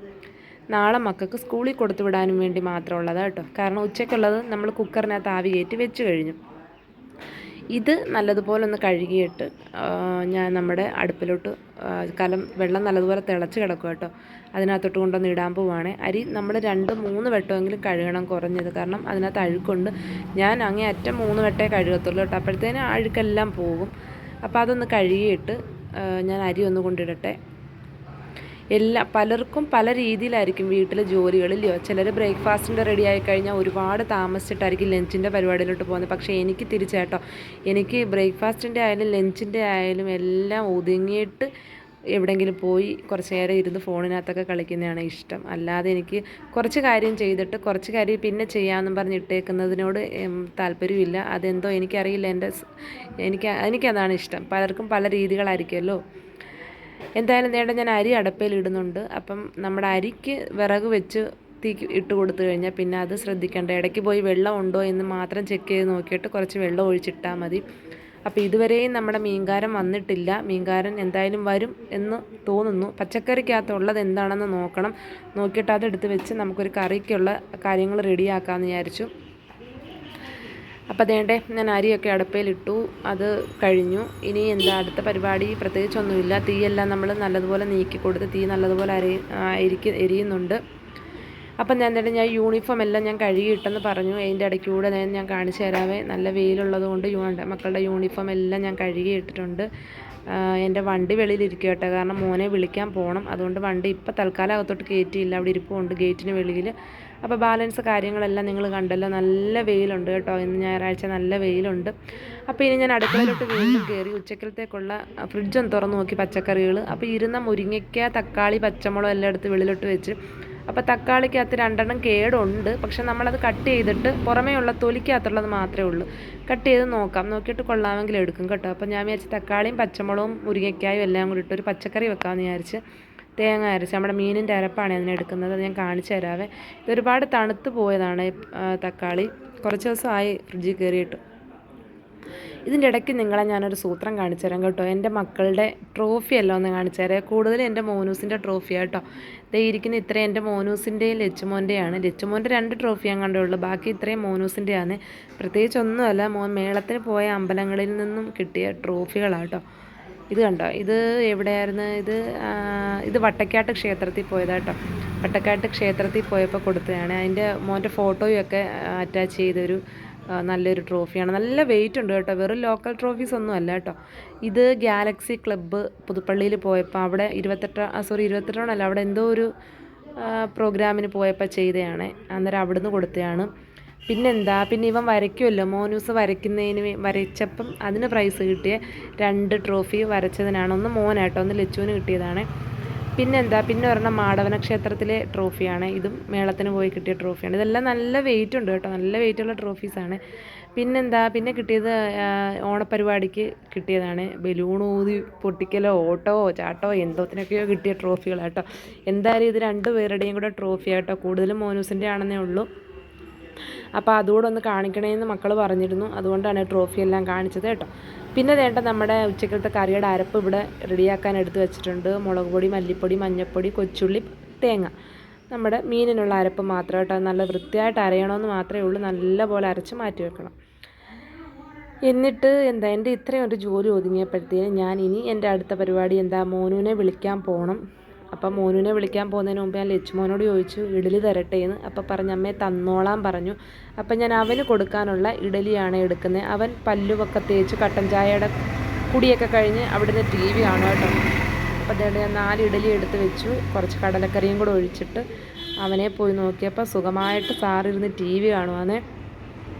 നാളെ മക്കൾക്ക് സ്കൂളിൽ കൊടുത്തു വിടാനും വേണ്ടി മാത്രമുള്ളതാണ് കേട്ടോ. കാരണം ഉച്ചയ്ക്കുള്ളത് നമ്മൾ കുക്കറിനകത്ത് ആവി കയറ്റി വെച്ച് കഴിഞ്ഞു. ഇത് നല്ലതുപോലെ ഒന്ന് കഴുകിയിട്ട് ഞാൻ നമ്മുടെ അടുപ്പിലോട്ട് വെള്ളം നല്ലതുപോലെ തിളച്ച് കിടക്കും കേട്ടോ. അതിനകത്തോട്ട് കൊണ്ടൊന്ന് ഇടാൻ പോവുകയാണ്. അരി നമ്മൾ 2-3 വട്ടമെങ്കിലും കഴുകണം കുറഞ്ഞത്. കാരണം അതിനകത്ത് അഴുക്കുണ്ട്. ഞാൻ അങ്ങേ അറ്റം 3 വട്ടമേ കഴുകത്തുള്ളൂ കേട്ടോ. അപ്പോഴത്തേനും അഴുക്കെല്ലാം പോകും. അപ്പോൾ അതൊന്ന് കഴുകിയിട്ട് ഞാൻ അരി ഒന്ന് കൊണ്ടിടട്ടെ. പലർക്കും പല രീതിയിലായിരിക്കും വീട്ടിലെ ജോലികളില്ലയോ. ചിലർ ബ്രേക്ക്ഫാസ്റ്റിൻ്റെ റെഡി ആയി കഴിഞ്ഞാൽ ഒരുപാട് താമസിച്ചിട്ടായിരിക്കും ലഞ്ചിൻ്റെ പരിപാടിയിലോട്ട് പോകുന്നത്. പക്ഷേ എനിക്ക് തിരിച്ചേട്ടോ, എനിക്ക് ബ്രേക്ക്ഫാസ്റ്റിൻ്റെ ആയാലും ലഞ്ചിൻ്റെ ആയാലും എല്ലാം ഒതുങ്ങിയിട്ട് എവിടെയെങ്കിലും പോയി കുറച്ച് നേരം ഇരുന്ന് ഫോണിനകത്തൊക്കെ കളിക്കുന്നതാണ് ഇഷ്ടം. അല്ലാതെ എനിക്ക് കുറച്ച് കാര്യം ചെയ്തിട്ട് കുറച്ച് കാര്യം പിന്നെ ചെയ്യാമെന്നും പറഞ്ഞ് ഇട്ടേക്കുന്നതിനോട് താല്പര്യമില്ല. അതെന്തോ എനിക്കറിയില്ല, എനിക്കതാണ് ഇഷ്ടം. പലർക്കും പല രീതികളായിരിക്കുമല്ലോ. എന്തായാലും നേടെ ഞാൻ അരി അടപ്പയിലിടുന്നുണ്ട്. അപ്പം നമ്മുടെ അരിക്ക് വിറക് വെച്ച് തീ ഇട്ട് കൊടുത്തു കഴിഞ്ഞാൽ പിന്നെ അത് ശ്രദ്ധിക്കേണ്ട. ഇടയ്ക്ക് പോയി വെള്ളം ഉണ്ടോ എന്ന് മാത്രം ചെക്ക് ചെയ്ത് നോക്കിയിട്ട് കുറച്ച് വെള്ളം ഒഴിച്ചിട്ടാൽ മതി. അപ്പോൾ ഇതുവരെയും നമ്മുടെ മീൻകാരൻ വന്നിട്ടില്ല. മീൻകാരൻ എന്തായാലും വരും എന്ന് തോന്നുന്നു. പച്ചക്കറിക്കകത്തുള്ളത് എന്താണെന്ന് നോക്കണം. നോക്കിയിട്ട് അതെടുത്ത് വെച്ച് നമുക്കൊരു കറിക്കുള്ള കാര്യങ്ങൾ റെഡിയാക്കാമെന്ന് വിചാരിച്ചു. അപ്പോൾ അതേണ്ടേ ഞാൻ അരിയൊക്കെ അടുപ്പയിലിട്ടു. അത് കഴിഞ്ഞു. ഇനി എന്താ അടുത്ത പരിപാടി? പ്രത്യേകിച്ചൊന്നുമില്ല. തീയെല്ലാം നമ്മൾ നല്ലതുപോലെ നീക്കി കൊടുത്ത് തീ നല്ലതുപോലെ എരിയുന്നുണ്ട്. അപ്പം ഞാൻ യൂണിഫോം എല്ലാം ഞാൻ കഴുകിയിട്ടെന്ന് പറഞ്ഞു. അതിൻ്റെ ഇടയ്ക്കൂടെ ഞാൻ കാണിച്ചു തരാവേ. നല്ല വെയിലുള്ളത് കൊണ്ട് മക്കളുടെ യൂണിഫോം എല്ലാം ഞാൻ കഴുകിയിട്ടിട്ടുണ്ട്. എൻ്റെ വണ്ടി വെളിയിലിരിക്കുക കേട്ടോ. കാരണം മോനെ വിളിക്കാൻ പോകണം. അതുകൊണ്ട് വണ്ടി ഇപ്പോൾ തൽക്കാലം അകത്തോട്ട് കയറ്റിയില്ല, അവിടെ ഇരിപ്പുണ്ട് ഗേറ്റിന് വെളിയിൽ. അപ്പോൾ ബാലൻസ് കാര്യങ്ങളെല്ലാം നിങ്ങൾ കണ്ടല്ലോ. നല്ല വെയിലുണ്ട് കേട്ടോ. ഇന്ന് ഞായറാഴ്ച നല്ല വെയിലുണ്ട്. അപ്പോൾ ഇനി ഞാൻ അടുക്കളയിലോട്ട് വീണ്ടും കയറി ഉച്ചക്കലത്തേക്കുള്ള ഫ്രിഡ്ജൊന്ന് തുറന്ന് നോക്കി പച്ചക്കറികൾ. അപ്പോൾ ഇരുന്ന മുരിങ്ങയ്ക്ക, തക്കാളി, പച്ചമുളക് എല്ലാം എടുത്ത് വെളിയിലോട്ട് വെച്ച്. അപ്പോൾ തക്കാളിക്കകത്ത് 2 കേടുണ്ട്. പക്ഷെ നമ്മളത് കട്ട് ചെയ്തിട്ട് പുറമേ ഉള്ള തൊലിക്കകത്തുള്ളത് മാത്രമേ ഉള്ളൂ. കട്ട് ചെയ്ത് നോക്കാം, നോക്കിയിട്ട് കൊള്ളാമെങ്കിൽ എടുക്കും കേട്ടോ. അപ്പോൾ ഞാൻ വിചാരിച്ച് തക്കാളിയും പച്ചമുളകും മുരിങ്ങയ്ക്കായും എല്ലാം കൂടി ഇട്ട് ഒരു പച്ചക്കറി വെക്കാമെന്ന് വിചാരിച്ച് തേങ്ങ അരച്ച് നമ്മുടെ മീനിൻ്റെ അരപ്പാണ് അതിനെടുക്കുന്നത്. അത് ഞാൻ കാണിച്ചു തരാവേ. ഇതൊരുപാട് തണുത്ത് പോയതാണ് തക്കാളി. കുറച്ച് ദിവസമായി ഫ്രിഡ്ജിൽ കയറിയിട്ട്. ഇതിൻ്റെ ഇടയ്ക്ക് നിങ്ങളെ ഞാനൊരു സൂത്രം കാണിച്ചു തരാം കേട്ടോ. എൻ്റെ മക്കളുടെ ട്രോഫി എല്ലാം ഒന്ന് കാണിച്ചു തരാം. കൂടുതലും എൻ്റെ മോനൂസിൻ്റെ ട്രോഫിയാണ് കേട്ടോ. ദേ ഇരിക്കുന്ന ഇത്രയും എൻ്റെ മോനൂസിൻ്റെയും ലച്ചുമോൻ്റെയാണ്. ലച്ചുമോൻ്റെ 2 ട്രോഫി ഞാൻ കണ്ടേ ഉള്ളൂ. ബാക്കി ഇത്രയും മോനൂസിൻ്റെയാണ്. പ്രത്യേകിച്ചൊന്നുമല്ല, മോൻ മേളത്തിന് പോയ അമ്പലങ്ങളിൽ നിന്നും കിട്ടിയ ട്രോഫികളാണ് കേട്ടോ. ഇത് കണ്ടോ, ഇത് എവിടെയായിരുന്നു? ഇത് വട്ടക്കാട്ട് ക്ഷേത്രത്തിൽ പോയതാണ് കേട്ടോ. വട്ടക്കാട്ട് ക്ഷേത്രത്തിൽ പോയപ്പോൾ കൊടുത്തതാണ്. അതിൻ്റെ മോൻ്റെ ഫോട്ടോയും ഒക്കെ അറ്റാച്ച് ചെയ്തൊരു നല്ലൊരു ട്രോഫിയാണ്. നല്ല വെയിറ്റ് ഉണ്ട് കേട്ടോ. വെറും ലോക്കൽ ട്രോഫീസ് ഒന്നും അല്ല കേട്ടോ. ഇത് ഗാലക്സി ക്ലബ്ബ് പുതുപ്പള്ളിയിൽ പോയപ്പോൾ അവിടെ 28 അവിടെ എന്തോ ഒരു പ്രോഗ്രാമിന് പോയപ്പോൾ ചെയ്തതാണ്. അന്നേരം അവിടുന്ന് കൊടുത്തതാണ്. പിന്നെ ഇവൻ വരയ്ക്കുമല്ലോ, മോനൂസ് വരച്ചപ്പം അതിന് പ്രൈസ് കിട്ടിയ 2 ട്രോഫി വരച്ചതിനാണ്. ഒന്ന് മോനാട്ടോ, ഒന്ന് ലച്ചുവിന് കിട്ടിയതാണ്. പിന്നെ ഒരെണ്ണം മാടവന ക്ഷേത്രത്തിലെ ട്രോഫിയാണ്. ഇതും മേളത്തിന് പോയി കിട്ടിയ ട്രോഫിയാണ്. ഇതെല്ലാം നല്ല വെയിറ്റ് ഉണ്ട് കേട്ടോ, നല്ല വെയിറ്റുള്ള ട്രോഫീസാണ്. പിന്നെ കിട്ടിയത് ഓണപ്പരിപാടിക്ക് കിട്ടിയതാണ്. ബലൂൺ ഊതി പൊട്ടിക്കലോ ഓട്ടോ ചാട്ടോ എന്തോത്തിനൊക്കെയോ കിട്ടിയ ട്രോഫികളാണ് കേട്ടോ. എന്തായാലും ഇത് 2 പേരുടെയും കൂടെ ട്രോഫിയാട്ടോ. കൂടുതലും മോനൂസിൻ്റെ ആണെന്നേ ഉള്ളൂ. അപ്പോൾ അതുകൂടെ ഒന്ന് കാണിക്കണമെന്ന് മക്കൾ പറഞ്ഞിരുന്നു. അതുകൊണ്ടാണ് ട്രോഫി എല്ലാം കാണിച്ചത് കേട്ടോ. പിന്നെ വേണ്ട നമ്മുടെ ഉച്ചക്കലത്തെ കറിയുടെ അരപ്പ് ഇവിടെ റെഡിയാക്കാൻ എടുത്ത് വെച്ചിട്ടുണ്ട്. മുളക് പൊടി, മല്ലിപ്പൊടി, മഞ്ഞൾപ്പൊടി, കൊച്ചുള്ളി, തേങ്ങ. നമ്മുടെ മീനിനുള്ള അരപ്പ് മാത്രം കേട്ടോ. നല്ല വൃത്തിയായിട്ട് അരയണമെന്ന് മാത്രമേ ഉള്ളൂ, നല്ലപോലെ അരച്ച് മാറ്റി വെക്കണം. എന്നിട്ട് എൻ്റെ ഇത്രയും ഒരു ജോലി ഒതുങ്ങിയപ്പോഴത്തേന് ഞാൻ ഇനി എൻ്റെ അടുത്ത പരിപാടി മോനുവിനെ വിളിക്കാൻ പോകണം. അപ്പം മോനുവിനെ വിളിക്കാൻ പോകുന്നതിന് മുമ്പ് ഞാൻ ലച്ചുമോനോട് ചോദിച്ചു ഇഡലി തരട്ടേന്ന്. അപ്പം പറഞ്ഞു അമ്മേ തന്നോളാൻ പറഞ്ഞു. അപ്പം ഞാൻ അവന് കൊടുക്കാനുള്ള ഇഡലിയാണ് എടുക്കുന്നത്. അവൻ പല്ലുമൊക്കെ തേച്ച് കട്ടൻ ചായയുടെ കുടിയൊക്കെ കഴിഞ്ഞ് അവിടുന്ന് ടി വി കാണും കേട്ടോ. അപ്പം അതേടെ ഞാൻ 4 ഇഡലി എടുത്ത് വെച്ചു, കുറച്ച് കടലക്കറിയും കൂടെ ഒഴിച്ചിട്ട് അവനെ പോയി നോക്കിയപ്പോൾ സുഖമായിട്ട് സാറിരുന്ന് ടി വി കാണുവാന്നേ.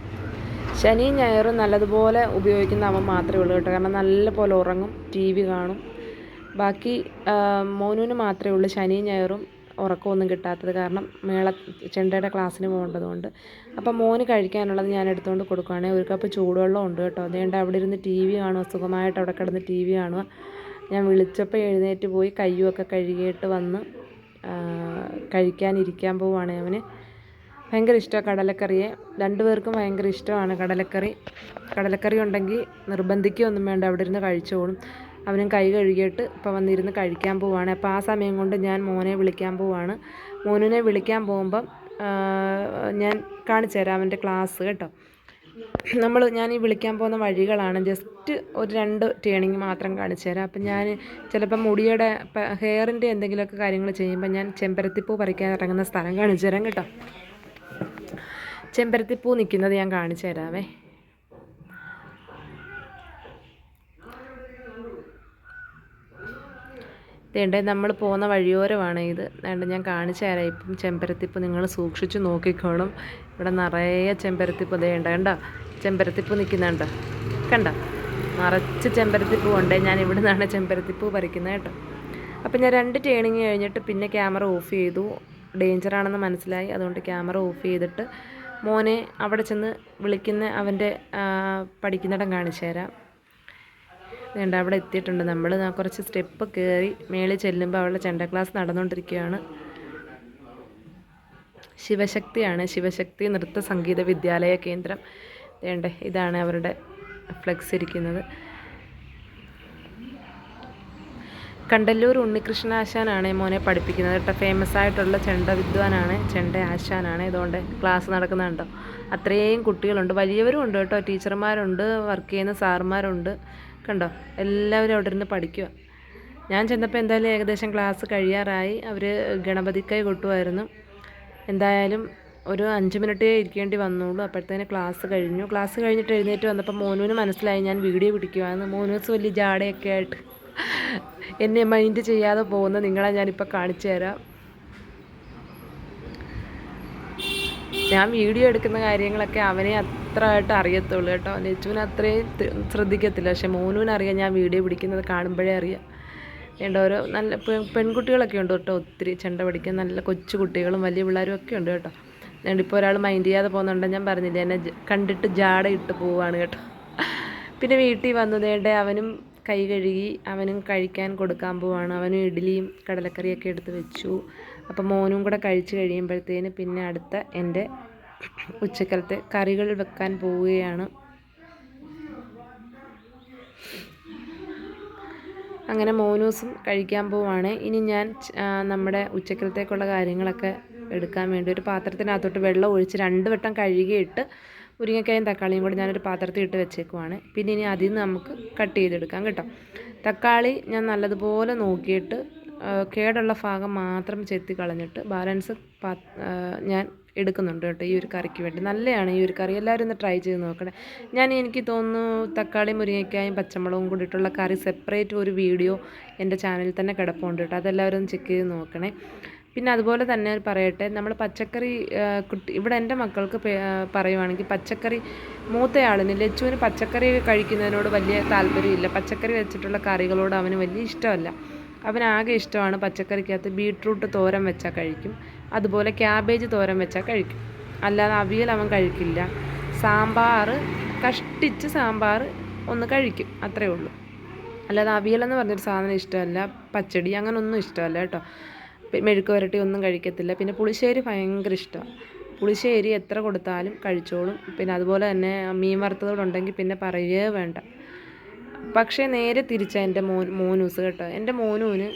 ശനിയും ഞായറും നല്ലതുപോലെ ഉപയോഗിക്കുന്ന അവൻ മാത്രമേ ഉള്ളൂ കേട്ടോ. കാരണം നല്ലപോലെ ഉറങ്ങും, ടി വി കാണും. ബാക്കി മോനുവിന് മാത്രമേ ഉള്ളൂ ശനിയും ഞായറും ഉറക്കമൊന്നും കിട്ടാത്തത്. കാരണം ചെണ്ടയുടെ ക്ലാസ്സിന് പോകേണ്ടതുകൊണ്ട്. അപ്പം മോന് കഴിക്കാനുള്ളത് ഞാൻ എടുത്തുകൊണ്ട് കൊടുക്കുകയാണെങ്കിൽ ഒരു കപ്പ് ചൂടുവെള്ളം ഉണ്ട് കേട്ടോ. അതുകൊണ്ട് അവിടെ ഇരുന്ന് ടി വി കാണുക, സുഖമായിട്ട് അവിടെ കിടന്ന് ടി വി കാണുക. ഞാൻ വിളിച്ചപ്പോൾ എഴുന്നേറ്റ് പോയി കയ്യുമൊക്കെ കഴുകിയിട്ട് വന്ന് കഴിക്കാനിരിക്കാൻ പോവുകയാണ്. അവന് ഭയങ്കര ഇഷ്ടമാണ് കടലക്കറിയെ. 2 പേർക്കും ഭയങ്കര ഇഷ്ടമാണ് കടലക്കറി ഉണ്ടെങ്കിൽ നിർബന്ധിക്കുകയൊന്നും വേണ്ട, അവിടെ ഇരുന്ന് കഴിച്ചോളും. അവനും കൈ കഴുകിയിട്ട് ഇപ്പോൾ വന്നിരുന്ന് കഴിക്കാൻ പോവുകയാണ്. അപ്പോൾ ആ സമയം കൊണ്ട് ഞാൻ മോനെ വിളിക്കാൻ പോവുകയാണ്. മോനുവിനെ വിളിക്കാൻ പോകുമ്പം ഞാൻ കാണിച്ചു തരാം അവൻ്റെ ക്ലാസ് കേട്ടോ. ഞാൻ ഈ വിളിക്കാൻ പോകുന്ന വഴികളാണ്, ജസ്റ്റ് ഒരു 2 ടേണിങ് മാത്രം കാണിച്ചു തരാം. അപ്പം ഞാൻ ചിലപ്പോൾ മുടിയുടെ ഹെയറിൻ്റെ എന്തെങ്കിലുമൊക്കെ കാര്യങ്ങൾ ചെയ്യുമ്പോൾ ഞാൻ ചെമ്പരത്തിപ്പൂ പറിക്കാൻ ഇറങ്ങുന്ന സ്ഥലം കാണിച്ചു തരാം കേട്ടോ. ചെമ്പരത്തിപ്പൂ നിൽക്കുന്നത് ഞാൻ കാണിച്ചു തരാവേ. വേണ്ടേ നമ്മൾ പോകുന്ന വഴിയോരമാണ് ഇത്. വേണ്ട ഞാൻ കാണിച്ചു തരാം. ഇപ്പം ചെമ്പരത്തിപ്പ് നിങ്ങൾ സൂക്ഷിച്ച് നോക്കിക്കോണം. ഇവിടെ നിറയെ ചെമ്പരത്തിപ്പ് വേണ്ട കണ്ടോ, ചെമ്പരത്തിപ്പ് നിൽക്കുന്നുണ്ടോ, കണ്ടോ, നിറച്ച് ചെമ്പരത്തിപ്പൂ ഉണ്ട്. ഞാൻ ഇവിടെ നിന്നാണ് ചെമ്പരത്തിപ്പൂ പറിക്കുന്നത് കേട്ടോ. അപ്പം ഞാൻ 2 ടേണിങ് കഴിഞ്ഞിട്ട് പിന്നെ ക്യാമറ ഓഫ് ചെയ്തു. ഡേഞ്ചറാണെന്ന് മനസ്സിലായി, അതുകൊണ്ട് ക്യാമറ ഓഫ് ചെയ്തിട്ട് മോനെ അവിടെ ചെന്ന് വിളിക്കുന്ന അവൻ്റെ പഠിക്കുന്നിടം കാണിച്ചു തരാം. വേണ്ട അവിടെ എത്തിയിട്ടുണ്ട് നമ്മൾ. കുറച്ച് സ്റ്റെപ്പ് കയറി മേളിൽ ചെല്ലുമ്പോൾ അവളുടെ ചെണ്ട ക്ലാസ് നടന്നുകൊണ്ടിരിക്കുകയാണ്. ശിവശക്തി നൃത്ത സംഗീത വിദ്യാലയ കേന്ദ്രം. വേണ്ടേ ഇതാണ് അവരുടെ ഫ്ലെക്സ് ഇരിക്കുന്നത്. കണ്ടല്ലൂർ ഉണ്ണികൃഷ്ണ ആശാനാണ് മോനെ പഠിപ്പിക്കുന്നത് കേട്ടോ. ഫേമസ് ആയിട്ടുള്ള ചെണ്ട വിദ്വാനാണ്, ചെണ്ട ആശാനാണ്. ഇതുകൊണ്ട് ക്ലാസ് നടക്കുന്നുണ്ടോ, അത്രയും കുട്ടികളുണ്ട്, വലിയവരും ഉണ്ട് കേട്ടോ, ടീച്ചർമാരുണ്ട്, വർക്ക് ചെയ്യുന്ന സാറുമാരുണ്ട്, കണ്ടോ എല്ലാവരും അവിടെ ഇരുന്ന് പഠിക്കുക. ഞാൻ ചെന്നപ്പോൾ എന്തായാലും ഏകദേശം ക്ലാസ് കഴിയാറായി. അവർ ഗണപതിക്കൈ കൊട്ടുമായിരുന്നു. എന്തായാലും ഒരു 5 മിനിറ്റേ ഇരിക്കേണ്ടി വന്നുള്ളൂ, അപ്പോഴത്തേന് ക്ലാസ് കഴിഞ്ഞു. ക്ലാസ് കഴിഞ്ഞിട്ട് എഴുന്നേറ്റ് വന്നപ്പോൾ മോനുവിന് മനസ്സിലായി ഞാൻ വീഡിയോ പിടിക്കുവാന്ന്. മോനൂസ് വലിയ ജാടയൊക്കെ ആയിട്ട് എന്നെ മൈൻഡ് ചെയ്യാതെ പോകുന്ന നിങ്ങളെ ഞാനിപ്പോൾ കാണിച്ചു തരാം. ഞാൻ വീഡിയോ എടുക്കുന്ന കാര്യങ്ങളൊക്കെ അവനെ അത്രയായിട്ട് അറിയത്തുള്ളൂ കേട്ടോ. ലച്ചുവിന് അത്രയും ശ്രദ്ധിക്കത്തില്ല, പക്ഷെ മോനുവിനറിയാം ഞാൻ വീഡിയോ പിടിക്കുന്നത് കാണുമ്പോഴേ അറിയാം. വേണ്ട ഓരോ നല്ല പെൺകുട്ടികളൊക്കെ ഉണ്ട് കേട്ടോ, ഒത്തിരി ചെണ്ട പഠിക്കാൻ നല്ല കൊച്ചു കുട്ടികളും വലിയ പിള്ളേരും ഒക്കെ ഉണ്ട് കേട്ടോ. ഇപ്പോൾ ഒരാൾ മൈൻഡ് ചെയ്യാതെ പോകുന്നുണ്ട്, ഞാൻ പറഞ്ഞില്ലേ എന്നെ കണ്ടിട്ട് ജാട ഇട്ട് പോവുകയാണ് കേട്ടോ. പിന്നെ വീട്ടിൽ വന്നതേണ്ട അവനും കൈ കഴുകി അവനും കഴിക്കാൻ കൊടുക്കാൻ പോവാണ്. അവനും ഇഡ്ഡലിയും കടലക്കറിയൊക്കെ എടുത്ത് വെച്ചു. അപ്പം മോനും കൂടെ കഴിച്ച് കഴിയുമ്പോഴത്തേന് പിന്നെ അടുത്ത എൻ്റെ ഉച്ചക്കലത്തെ കറികൾ വെക്കാൻ പോവുകയാണ്. അങ്ങനെ മോനൂസും കഴിക്കാൻ പോവുകയാണ്. ഇനി ഞാൻ നമ്മുടെ ഉച്ചക്കലത്തേക്കുള്ള കാര്യങ്ങളൊക്കെ എടുക്കാൻ വേണ്ടി ഒരു പാത്രത്തിനകത്തോട്ട് വെള്ളം ഒഴിച്ച് 2 വട്ടം കഴുകിയിട്ട് മുരിങ്ങക്കായും തക്കാളിയും കൂടി ഞാനൊരു പാത്രത്തിൽ ഇട്ട് വെച്ചേക്കുവാണ്. പിന്നെ ഇനി അതിൽ നിന്ന് നമുക്ക് കട്ട് ചെയ്തെടുക്കാം കേട്ടോ. തക്കാളി ഞാൻ നല്ലതുപോലെ നോക്കിയിട്ട് കേടുള്ള ഭാഗം മാത്രം ചെത്തി കളഞ്ഞിട്ട് ബാലൻസ് ഞാൻ എടുക്കുന്നുണ്ട് കേട്ടോ ഈ ഒരു കറിക്ക് വേണ്ടി. നല്ലതാണ് ഈ ഒരു കറി, എല്ലാവരും ഒന്ന് ട്രൈ ചെയ്ത് നോക്കണേ. എനിക്ക് തോന്നുന്നു തക്കാളി മുരിങ്ങയ്ക്കായും പച്ചമുളകും കൂടിയിട്ടുള്ള കറി സെപ്പറേറ്റ് ഒരു വീഡിയോ എൻ്റെ ചാനലിൽ തന്നെ കിടപ്പുണ്ട് കേട്ടോ, അതെല്ലാവരും ഒന്ന് ചെക്ക് ചെയ്ത് നോക്കണേ. പിന്നെ അതുപോലെ തന്നെ പറയട്ടെ, നമ്മൾ പച്ചക്കറി ഇവിടെ എൻ്റെ മക്കൾക്ക് പറയുവാണെങ്കിൽ പച്ചക്കറി മൂത്തയാളിന് ലച്ചുവിന് പച്ചക്കറി കഴിക്കുന്നതിനോട് വലിയ താല്പര്യമില്ല. പച്ചക്കറി വെച്ചിട്ടുള്ള കറികളോട് അവന് വലിയ ഇഷ്ടമല്ല. അവനാകെ ഇഷ്ടമാണ് പച്ചക്കറിക്കകത്ത് ബീട്രൂട്ട് തോരൻ വെച്ചാൽ കഴിക്കും, അതുപോലെ ക്യാബേജ് തോരൻ വെച്ചാൽ കഴിക്കും. അല്ലാതെ അവിയൽ അവൻ കഴിക്കില്ല. സാമ്പാർ കഷ്ടിച്ച് സാമ്പാർ ഒന്ന് കഴിക്കും, അത്രയേ ഉള്ളൂ. അല്ലാതെ അവിയലെന്ന് പറഞ്ഞൊരു സാധനം ഇഷ്ടമല്ല, പച്ചടി അങ്ങനൊന്നും ഇഷ്ടമല്ല കേട്ടോ. മെഴുക്ക് വരട്ടി ഒന്നും കഴിക്കത്തില്ല. പിന്നെ പുളിശ്ശേരി ഭയങ്കര ഇഷ്ടമാണ്, പുളിശ്ശേരി എത്ര കൊടുത്താലും കഴിച്ചോളും. പിന്നെ അതുപോലെ തന്നെ മീൻ വറുത്തതോടുണ്ടെങ്കിൽ പിന്നെ പറയുകയേ വേണ്ട. പക്ഷേ നേരെ തിരിച്ചാണ് എൻ്റെ മോനൂസ് കേട്ടോ. എൻ്റെ മോനുവിന്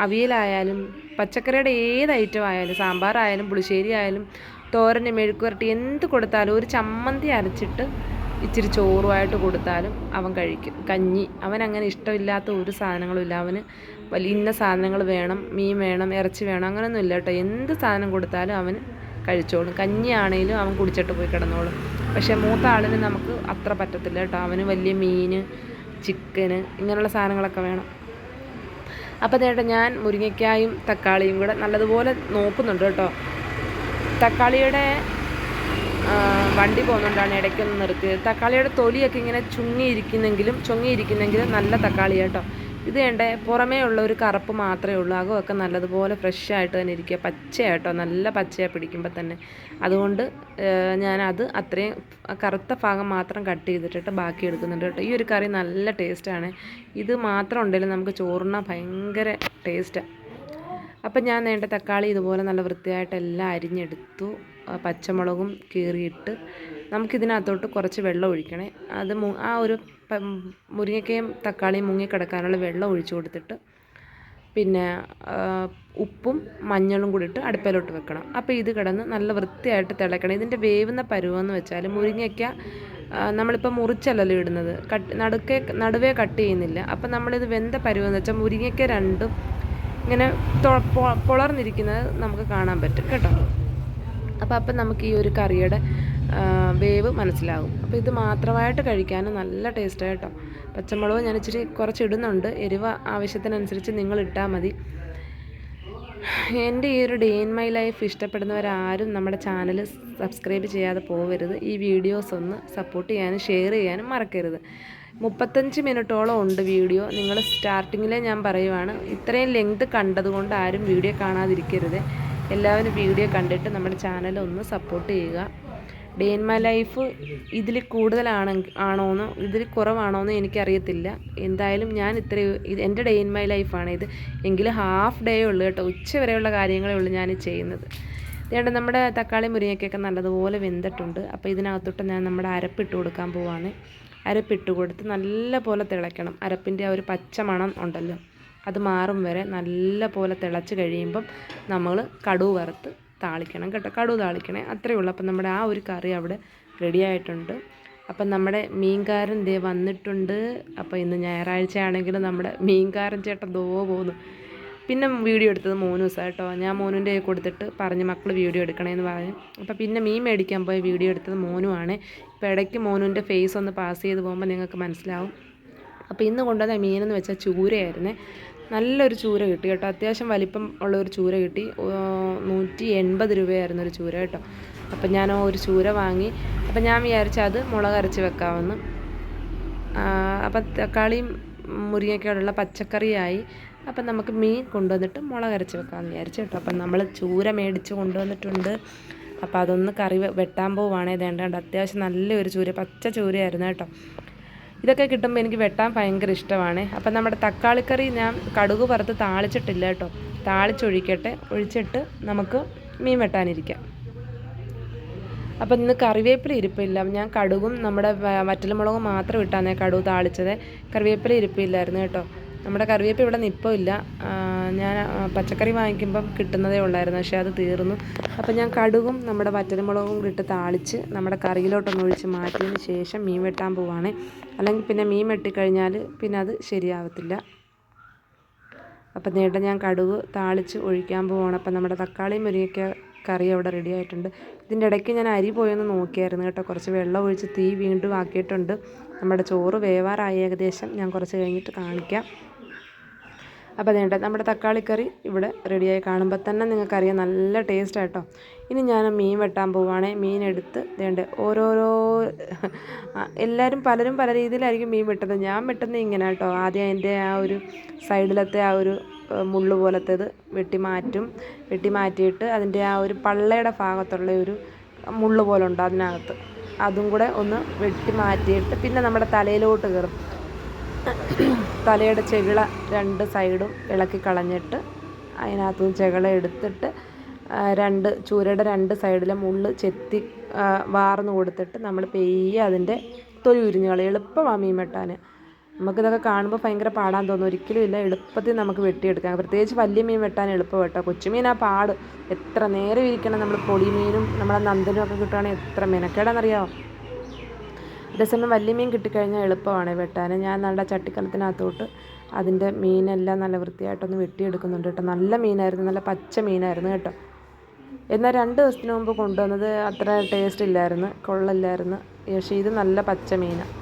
അവിയലായാലും പച്ചക്കറിയുടെ ഏത് ഐറ്റം ആയാലും, സാമ്പാറായാലും പുളിശ്ശേരി ആയാലും തോരന് മെഴുക്കുവരട്ടി എന്ത് കൊടുത്താലും ഒരു ചമ്മന്തി അരച്ചിട്ട് ഇച്ചിരി ചോറുമായിട്ട് കൊടുത്താലും അവൻ കഴിക്കും. കഞ്ഞി അവനങ്ങനെ ഇഷ്ടമില്ലാത്ത ഒരു സാധനങ്ങളും ഇല്ല. അവന് ഇന്ന സാധനങ്ങൾ വേണം, മീൻ വേണം, ഇറച്ചി വേണം, അങ്ങനെയൊന്നും ഇല്ല കേട്ടോ. എന്ത് സാധനം കൊടുത്താലും അവന് കഴിച്ചോളും. കഞ്ഞിയാണേലും അവൻ കുടിച്ചിട്ട് പോയി കിടന്നോളും. പക്ഷേ മൂത്ത ആളിന് നമുക്ക് അത്ര പറ്റത്തില്ല കേട്ടോ. അവന് വലിയ മീൻ, ചിക്കന് ഇങ്ങനെയുള്ള സാധനങ്ങളൊക്കെ വേണം. അപ്പോൾ നേട്ടം ഞാൻ മുരിങ്ങയ്ക്കായും തക്കാളിയും കൂടെ നല്ലതുപോലെ നോക്കുന്നുണ്ട് കേട്ടോ. തക്കാളിയുടെ വണ്ടി പോകുന്നുണ്ടാണ് ഇടയ്ക്കൊന്ന് നിർത്തിയത്. തക്കാളിയുടെ തൊലിയൊക്കെ ഇങ്ങനെ ചുങ്ങിയിരിക്കുന്നെങ്കിലും നല്ല തക്കാളി കേട്ടോ. ഇത് വേണ്ടേ പുറമേ ഉള്ള ഒരു കറുപ്പ് മാത്രമേ ഉള്ളൂ. അകമൊക്കെ നല്ലതുപോലെ ഫ്രഷായിട്ട് തന്നെ ഇരിക്കുക. പച്ചയായിട്ടോ, നല്ല പച്ചയാണ് പിടിക്കുമ്പോൾ തന്നെ. അതുകൊണ്ട് ഞാനത് അത്രയും കറുത്ത ഭാഗം മാത്രം കട്ട് ചെയ്തിട്ട് ബാക്കി എടുക്കുന്നുണ്ട് കേട്ടോ. ഈ ഒരു കറി നല്ല ടേസ്റ്റാണ്. ഇത് മാത്രം ഉണ്ടെങ്കിലും നമുക്ക് ചോറുണ്ണാൻ ഭയങ്കര ടേസ്റ്റാണ്. അപ്പം ഞാൻ നേണ്ട തക്കാളി ഇതുപോലെ നല്ല വൃത്തിയായിട്ട് എല്ലാം അരിഞ്ഞെടുത്തു. പച്ചമുളകും കീറിയിട്ട് നമുക്കിതിനകത്തോട്ട് കുറച്ച് വെള്ളം ഒഴിക്കണേ. അത് ആ ഒരു മുരിങ്ങയ്ക്കയും തക്കാളിയും മുങ്ങിക്കിടക്കാനുള്ള വെള്ളം ഒഴിച്ചു കൊടുത്തിട്ട് പിന്നെ ഉപ്പും മഞ്ഞളും കൂടി ഇട്ട് അടുപ്പിലോട്ട് വെക്കണം. അപ്പോൾ ഇത് കിടന്ന് നല്ല വൃത്തിയായിട്ട് തിളക്കണം. ഇതിൻ്റെ വേവുന്ന പരുവമെന്ന് വെച്ചാൽ മുരിങ്ങയ്ക്ക നമ്മളിപ്പോൾ മുറിച്ചല്ലല്ലോ ഇടുന്നത്, നടുവേ കട്ട് ചെയ്യുന്നില്ല. അപ്പം നമ്മളിത് വെന്ത പരുവമെന്ന് വെച്ചാൽ മുരിങ്ങയ്ക്ക രണ്ടും ഇങ്ങനെ പൊളർന്നിരിക്കുന്നത് നമുക്ക് കാണാൻ പറ്റും കേട്ടോ. അപ്പം നമുക്ക് ഈ ഒരു കറിയുടെ വേവ് മനസ്സിലാകും. അപ്പോൾ ഇത് മാത്രമായിട്ട് കഴിക്കാനും നല്ല ടേസ്റ്റാണ് കേട്ടോ. പച്ചമുളക് ഞാൻ ഇച്ചിരി കുറച്ച് ഇടുന്നുണ്ട്. എരിവ് ആവശ്യത്തിനനുസരിച്ച് നിങ്ങൾ ഇട്ടാൽ മതി. എൻ്റെ ഈ ഒരു ഡേ ഇൻ മൈ ലൈഫ് ഇഷ്ടപ്പെടുന്നവരാരും നമ്മുടെ ചാനൽ സബ്സ്ക്രൈബ് ചെയ്യാതെ പോകരുത്. ഈ വീഡിയോസ് ഒന്ന് സപ്പോർട്ട് ചെയ്യാനും ഷെയർ ചെയ്യാനും മറക്കരുത്. 35 മിനിറ്റോളം ഉണ്ട് വീഡിയോ. നിങ്ങൾ സ്റ്റാർട്ടിങ്ങിലെ ഞാൻ പറയുവാണ്, ഇത്രയും ലെങ്ത് കണ്ടതുകൊണ്ട് ആരും വീഡിയോ കാണാതിരിക്കരുത്. എല്ലാവരും വീഡിയോ കണ്ടിട്ട് നമ്മുടെ ചാനൽ ഒന്ന് സപ്പോർട്ട് ചെയ്യുക. ഡേ ഇൻ മൈ ലൈഫ് ഇതിൽ കൂടുതലാണോന്നോ ഇതിൽ കുറവാണോന്നോ എനിക്കറിയത്തില്ല. എന്തായാലും ഞാൻ എൻ്റെ ഡേ ഇൻ മൈ ലൈഫാണ് ഇത്. എങ്കിലും ഹാഫ് ഡേ ഉള്ളൂ കേട്ടോ. ഉച്ച വരെയുള്ള കാര്യങ്ങളേ ഉള്ളൂ ഞാൻ ചെയ്യുന്നത്. അതുകൊണ്ട് നമ്മുടെ തക്കാളി മുരിങ്ങയ്ക്കൊക്കെ നല്ലതുപോലെ വെന്തിട്ടുണ്ട്. അപ്പോൾ ഇതിനകത്തോട്ട് ഞാൻ നമ്മുടെ അരപ്പിട്ട് കൊടുക്കാൻ പോവാണ്. അരപ്പിട്ട് കൊടുത്ത് നല്ല പോലെ തിളയ്ക്കണം. അരപ്പിൻ്റെ ആ ഒരു പച്ച മണം ഉണ്ടല്ലോ, അത് മാറും വരെ നല്ല പോലെ തിളച്ച് കഴിയുമ്പം നമ്മൾ കടുക് വറുത്ത് താളിക്കണം കേട്ടോ. കടുക് താളിക്കണേ, അത്രയേ ഉള്ളൂ. അപ്പം നമ്മുടെ ആ ഒരു കറി അവിടെ റെഡി ആയിട്ടുണ്ട്. അപ്പം നമ്മുടെ മീൻകാരൻ ദേ വന്നിട്ടുണ്ട്. അപ്പോൾ ഇന്ന് ഞായറാഴ്ച ആണെങ്കിലും നമ്മുടെ മീൻകാരൻ ചേട്ടൻ പോകുന്നു. പിന്നെ വീഡിയോ എടുത്തത് മോനൂസാണ് കേട്ടോ. ഞാൻ മോനുൻ്റെ കൊടുത്തിട്ട് പറഞ്ഞ് മക്കൾ വീഡിയോ എടുക്കണമെന്ന് പറഞ്ഞു. അപ്പോൾ പിന്നെ മീൻ മേടിക്കാൻ പോയി വീഡിയോ എടുത്തത് മോനുമാണ്. ഇപ്പോൾ ഇടയ്ക്ക് മോനുൻ്റെ ഫേസ് ഒന്ന് പാസ് ചെയ്ത് പോകുമ്പോൾ നിങ്ങൾക്ക് മനസ്സിലാവും. അപ്പോൾ ഇന്ന് കൊണ്ടുവന്ന മീനെന്ന് വെച്ചാൽ ചൂരയായിരുന്നേ. നല്ലൊരു ചൂര കിട്ടി കേട്ടോ. അത്യാവശ്യം വലിപ്പം ഉള്ളൊരു ചൂര കിട്ടി. 180 രൂപയായിരുന്നു ഒരു ചൂര കേട്ടോ. അപ്പം ഞാൻ ഒരു ചൂര വാങ്ങി. അപ്പം ഞാൻ വിചാരിച്ചത് അത് മുളക് അരച്ച് വെക്കാമെന്ന്. അപ്പം തക്കാളിയും മുരിങ്ങയ്ക്കോടുള്ള പച്ചക്കറിയായി. അപ്പം നമുക്ക് മീൻ കൊണ്ടുവന്നിട്ട് മുളക് അരച്ച് വെക്കാമെന്ന് വിചാരിച്ചു കേട്ടോ. അപ്പം നമ്മൾ ചൂര മേടിച്ച് കൊണ്ടുവന്നിട്ടുണ്ട്. അപ്പോൾ അതൊന്ന് കറി വെട്ടാൻ പോവുകയാണേ. വേണ്ട അത്യാവശ്യം നല്ലൊരു ചൂര, പച്ച ചൂരയായിരുന്നു കേട്ടോ. ഇതൊക്കെ കിട്ടുമ്പോൾ എനിക്ക് വെട്ടാൻ ഭയങ്കര ഇഷ്ടമാണ്. അപ്പം നമ്മുടെ തക്കാളിക്കറി ഞാൻ കടുക് വറുത്ത് താളിച്ചിട്ടില്ല കേട്ടോ. ഒഴിച്ചിട്ട് നമുക്ക് മീൻ വെട്ടാനിരിക്കാം. അപ്പം ഇന്ന് കറിവേപ്പില ഇരിപ്പില്ല. ഞാൻ കടുകും നമ്മുടെ വറ്റൽമുളകും മാത്രം ഇട്ടാന്നേ കടുക് താളിച്ചത്. കറിവേപ്പില ഇരിപ്പില്ലായിരുന്നു കേട്ടോ. നമ്മുടെ കറിവേപ്പില ഇവിടെ നിൽപ്പില്ല. ഞാൻ പച്ചക്കറി വാങ്ങിക്കുമ്പം കിട്ടുന്നതേ ഉള്ളായിരുന്നു, പക്ഷേ അത് തീർന്നു. അപ്പം ഞാൻ കടുകും നമ്മുടെ വറ്റൽമുളകും ഇട്ട് താളിച്ച് നമ്മുടെ കറിയിലോട്ടൊന്ന് ഒഴിച്ച് മാറ്റിയതിന് ശേഷം മീൻ വെട്ടാൻ പോവാണ്. അല്ലെങ്കിൽ പിന്നെ മീൻ വെട്ടിക്കഴിഞ്ഞാൽ പിന്നെ അത് ശരിയാവത്തില്ല. അപ്പം നേട്ടം ഞാൻ കടുക് താളിച്ച് ഒഴിക്കാൻ പോവാണ്. അപ്പം നമ്മുടെ തക്കാളിയും മുരിങ്ങയ്ക്ക കറി അവിടെ റെഡി ആയിട്ടുണ്ട്. ഇതിൻ്റെ ഇടയ്ക്ക് ഞാൻ അരി പോയൊന്ന് നോക്കിയായിരുന്നു കേട്ടോ. കുറച്ച് വെള്ളം ഒഴിച്ച് തീ വീണ്ടും ആക്കിയിട്ടുണ്ട്. നമ്മുടെ ചോറ് വേവാറായി ഏകദേശം. ഞാൻ കുറച്ച് കഴിഞ്ഞിട്ട് കാണിക്കാം. അപ്പോൾ അതേണ്ട നമ്മുടെ തക്കാളിക്കറി ഇവിടെ റെഡിയായി. കാണുമ്പോൾ തന്നെ നിങ്ങൾക്കറിയാം നല്ല ടേസ്റ്റാണ് കേട്ടോ. ഇനി ഞാൻ മീൻ വെട്ടാൻ പോവുകയാണെ. മീനെടുത്ത് വേണ്ട എല്ലാവരും പലരും പല രീതിയിലായിരിക്കും മീൻ വെട്ടുന്നത്. ഞാൻ വെട്ടുന്നത് ഇങ്ങനെ കേട്ടോ. ആദ്യം അതിൻ്റെ ആ ഒരു സൈഡിലത്തെ ആ ഒരു മുള്ളു പോലത്തേത് വെട്ടി മാറ്റിയിട്ട് അതിൻ്റെ ആ ഒരു പള്ളയുടെ ഭാഗത്തുള്ള ഒരു മുള്ളു പോലെ ഉണ്ട് അതിനകത്ത്, അതും കൂടെ ഒന്ന് വെട്ടി മാറ്റിയിട്ട് പിന്നെ നമ്മുടെ തലയിലോട്ട് കയറും. തലയുടെ ചെകിള 2 സൈഡും ഇളക്കി കളഞ്ഞിട്ട് അതിനകത്തുനിന്ന് ചെകിള എടുത്തിട്ട് ചൂരയുടെ 2 സൈഡിലെ മുള്ള് ചെത്തി വാർന്ന് കൊടുത്തിട്ട് നമ്മൾ പെയ്യെ അതിൻ്റെ തൊലി ഉരിഞ്ഞ് കളയും. എളുപ്പമാണ് മീൻ വെട്ടാൻ. നമുക്കിതൊക്കെ കാണുമ്പോൾ ഭയങ്കര പാടാൻ തോന്നും. ഒരിക്കലും ഇല്ല, എളുപ്പത്തിൽ നമുക്ക് വെട്ടിയെടുക്കാം. പ്രത്യേകിച്ച് വലിയ മീൻ വെട്ടാൻ എളുപ്പം കേട്ടോ. കൊച്ചുമീനാ പാട്. എത്ര നേരം ഇരിക്കണം. നമ്മൾ പൊടിമീനും നമ്മളെ നന്ദനും ഒക്കെ കിട്ടുകയാണെങ്കിൽ എത്ര മെനക്കേടാണെന്നറിയാമോ. അതേസമയം വലിയ മീൻ കിട്ടിക്കഴിഞ്ഞാൽ എളുപ്പമാണ് വെട്ടാൻ. ഞാൻ നല്ല ചട്ടിക്കലത്തിനകത്തോട്ട് അതിൻ്റെ മീനെല്ലാം നല്ല വൃത്തിയായിട്ടൊന്ന് വെട്ടിയെടുക്കുന്നുണ്ട് കേട്ടോ. നല്ല മീനായിരുന്നു, നല്ല പച്ച മീനായിരുന്നു കേട്ടോ. എന്നാൽ 2 ദിവസത്തിന് മുമ്പ് കൊണ്ടുവന്നത് അത്ര ടേസ്റ്റ് ഇല്ലായിരുന്നു, കൊള്ളില്ലായിരുന്നു. പക്ഷേ ഇത് നല്ല പച്ച മീനാണ്.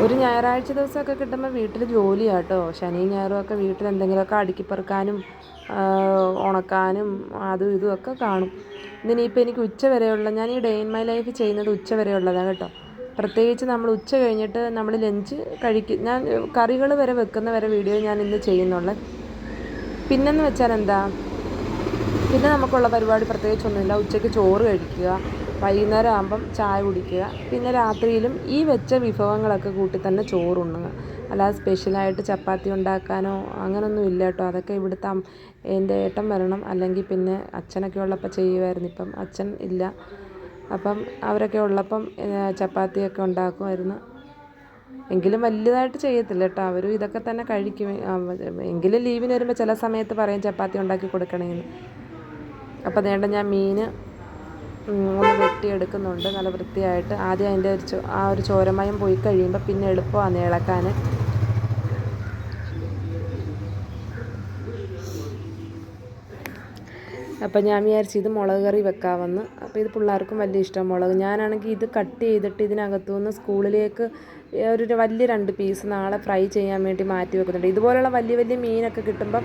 ഒരു ഞായറാഴ്ച ദിവസമൊക്കെ കിട്ടുമ്പോൾ വീട്ടിൽ ജോലിയാണ് കേട്ടോ. ശനിയും ഞായറും ഒക്കെ വീട്ടിൽ എന്തെങ്കിലുമൊക്കെ അടുക്കിപ്പെറുക്കാനും ഉണക്കാനും അതും ഇതുമൊക്കെ കാണും. ഇന്നിപ്പോൾ എനിക്ക് ഉച്ച വരെയുള്ള, ഞാൻ ഈ ഡേ ഇൻ മൈ ലൈഫ് ചെയ്യുന്നത് ഉച്ച വരെയുള്ളതാണ് കേട്ടോ. പ്രത്യേകിച്ച് നമ്മൾ ഉച്ച കഴിഞ്ഞിട്ട് നമ്മൾ ലഞ്ച് കഴിക്കും. ഞാൻ കറികൾ വരെ വെക്കുന്ന വരെ വീഡിയോ ഞാൻ ഇന്ന് ചെയ്യുന്നുള്ളൂ. പിന്നെന്ന് വെച്ചാൽ എന്താ, പിന്നെ നമുക്കുള്ള പരിപാടി പ്രത്യേകിച്ചൊന്നുമില്ല. ഉച്ചയ്ക്ക് ചോറ് കഴിക്കുക, വൈകുന്നേരം ആകുമ്പം ചായ കുടിക്കുക, പിന്നെ രാത്രിയിലും ഈ വെച്ച വിഭവങ്ങളൊക്കെ കൂട്ടി തന്നെ ചോറുണ്ണുക. അല്ലാതെ സ്പെഷ്യലായിട്ട് ചപ്പാത്തി ഉണ്ടാക്കാനോ അങ്ങനൊന്നും ഇല്ല കേട്ടോ. അതൊക്കെ ഇവിടുത്തെ എൻ്റെ ഏട്ടൻ വരണം, അല്ലെങ്കിൽ പിന്നെ അച്ഛനൊക്കെ ഉള്ളപ്പോൾ ചെയ്യുമായിരുന്നു. ഇപ്പം അച്ഛൻ ഇല്ല, അപ്പം അവരൊക്കെ ഉള്ളപ്പം ചപ്പാത്തിയൊക്കെ ഉണ്ടാക്കുമായിരുന്നു. എങ്കിലും വലുതായിട്ട് ചെയ്യത്തില്ല കേട്ടോ. അവരും ഇതൊക്കെ തന്നെ കഴിക്കും. എങ്കിലും ലീവിന് വരുമ്പോൾ ചില സമയത്ത് പറയും ചപ്പാത്തി ഉണ്ടാക്കി കൊടുക്കണമെന്ന്. അപ്പോൾ അതേണ്ട ഞാൻ മീൻ ഒന്ന് വെട്ടിയെടുക്കുന്നുണ്ട് നല്ല വൃത്തിയായിട്ട്. ആദ്യം അതിൻ്റെ ഒരു ചോരമയം പോയി കഴിയുമ്പോൾ പിന്നെ എളുപ്പമാണ് ഇളക്കാൻ. അപ്പോൾ ഞാൻ വിചാരിച്ചു ഇത് മുളക് കറി വെക്കാമെന്ന്. അപ്പോൾ ഇത് പിള്ളേർക്കും വലിയ ഇഷ്ടം മുളക്. ഞാനാണെങ്കിൽ ഇത് കട്ട് ചെയ്തിട്ട് ഇതിനകത്തുനിന്ന് സ്കൂളിലേക്ക് ഒരു വലിയ 2 പീസ് നാളെ ഫ്രൈ ചെയ്യാൻ വേണ്ടി മാറ്റി വെക്കുന്നുണ്ട്. ഇതുപോലുള്ള വലിയ വലിയ മീനൊക്കെ കിട്ടുമ്പം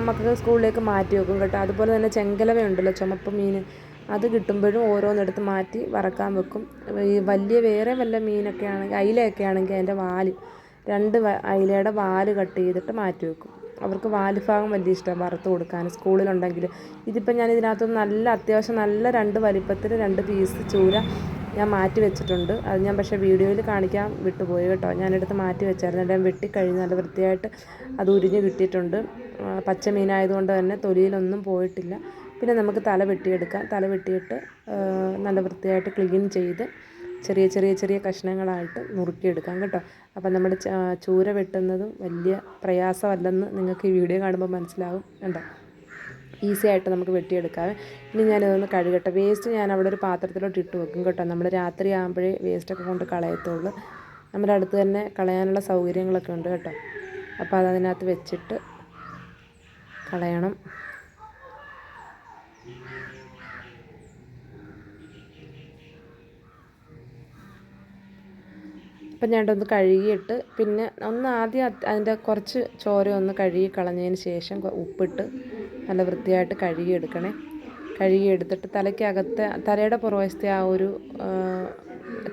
മക്കൾക്ക് സ്കൂളിലേക്ക് മാറ്റി വെക്കും കേട്ടോ. അതുപോലെ തന്നെ ചെങ്കലവ ഉണ്ടല്ലോ, ചുമപ്പ് മീൻ, അത് കിട്ടുമ്പോഴും ഓരോന്നെടുത്ത് മാറ്റി വറക്കാൻ വെക്കും. ഈ വലിയ വേറെ വല്ല മീനൊക്കെ ആണെങ്കിൽ, അയിലയൊക്കെ ആണെങ്കിൽ അതിൻ്റെ വാല് 2 അയിലയുടെ വാല് കട്ട് ചെയ്തിട്ട് മാറ്റി വെക്കും. അവർക്ക് വാല് ഭാഗം വലിയ ഇഷ്ടമാണ് വറുത്ത് കൊടുക്കാൻ സ്കൂളിലുണ്ടെങ്കിൽ. ഇതിപ്പോൾ ഞാൻ ഇതിനകത്ത് നല്ല അത്യാവശ്യം നല്ല 2 വലിപ്പത്തിൽ 2 പീസ് ചൂര ഞാൻ മാറ്റി വെച്ചിട്ടുണ്ട്. അത് ഞാൻ പക്ഷേ വീഡിയോയിൽ കാണിക്കാൻ വിട്ടുപോയി കേട്ടോ. ഞാനെടുത്ത് മാറ്റി വെച്ചായിരുന്നു. എല്ലാം വെട്ടിക്കഴിഞ്ഞ് നല്ല വൃത്തിയായിട്ട് അത് ഉരിഞ്ഞ് കിട്ടിയിട്ടുണ്ട്. പച്ച മീനായതുകൊണ്ട് തന്നെ തൊലിയിലൊന്നും പോയിട്ടില്ല. പിന്നെ നമുക്ക് തല വെട്ടിയെടുക്കാം. തല വെട്ടിയിട്ട് നല്ല വൃത്തിയായിട്ട് ക്ലീൻ ചെയ്ത് ചെറിയ ചെറിയ ചെറിയ കഷ്ണങ്ങളായിട്ട് നുറുക്കിയെടുക്കാം കേട്ടോ. അപ്പം നമ്മുടെ ചൂര വെട്ടുന്നതും വലിയ പ്രയാസമല്ലെന്ന് നിങ്ങൾക്ക് ഈ വീഡിയോ കാണുമ്പോൾ മനസ്സിലാവും കേട്ടോ. ഈസി ആയിട്ട് നമുക്ക് വെട്ടിയെടുക്കാം. ഇനി ഞാനിതൊന്ന് കഴുകട്ടെ. വേസ്റ്റ് ഞാൻ അവിടെ ഒരു പാത്രത്തിലോട്ട് ഇട്ട് വെക്കും കേട്ടോ. നമ്മൾ രാത്രി ആകുമ്പോഴേ വേസ്റ്റൊക്കെ കൊണ്ട് കളയത്തുള്ളൂ. നമ്മുടെ അടുത്ത് തന്നെ കളയാനുള്ള സൗകര്യങ്ങളൊക്കെ ഉണ്ട് കേട്ടോ. അപ്പോൾ അതതിനകത്ത് വെച്ചിട്ട് കളയണം. അപ്പം ഞാനൊന്ന് കഴുകിയിട്ട് പിന്നെ ആദ്യം അതിൻ്റെ കുറച്ച് ചോര ഒന്ന് കഴുകി കളഞ്ഞതിന് ശേഷം ഉപ്പിട്ട് നല്ല വൃത്തിയായിട്ട് കഴുകിയെടുക്കണേ. കഴുകിയെടുത്തിട്ട് തലയ്ക്കകത്തെ തലയുടെ പുറവശത്തെ ആ ഒരു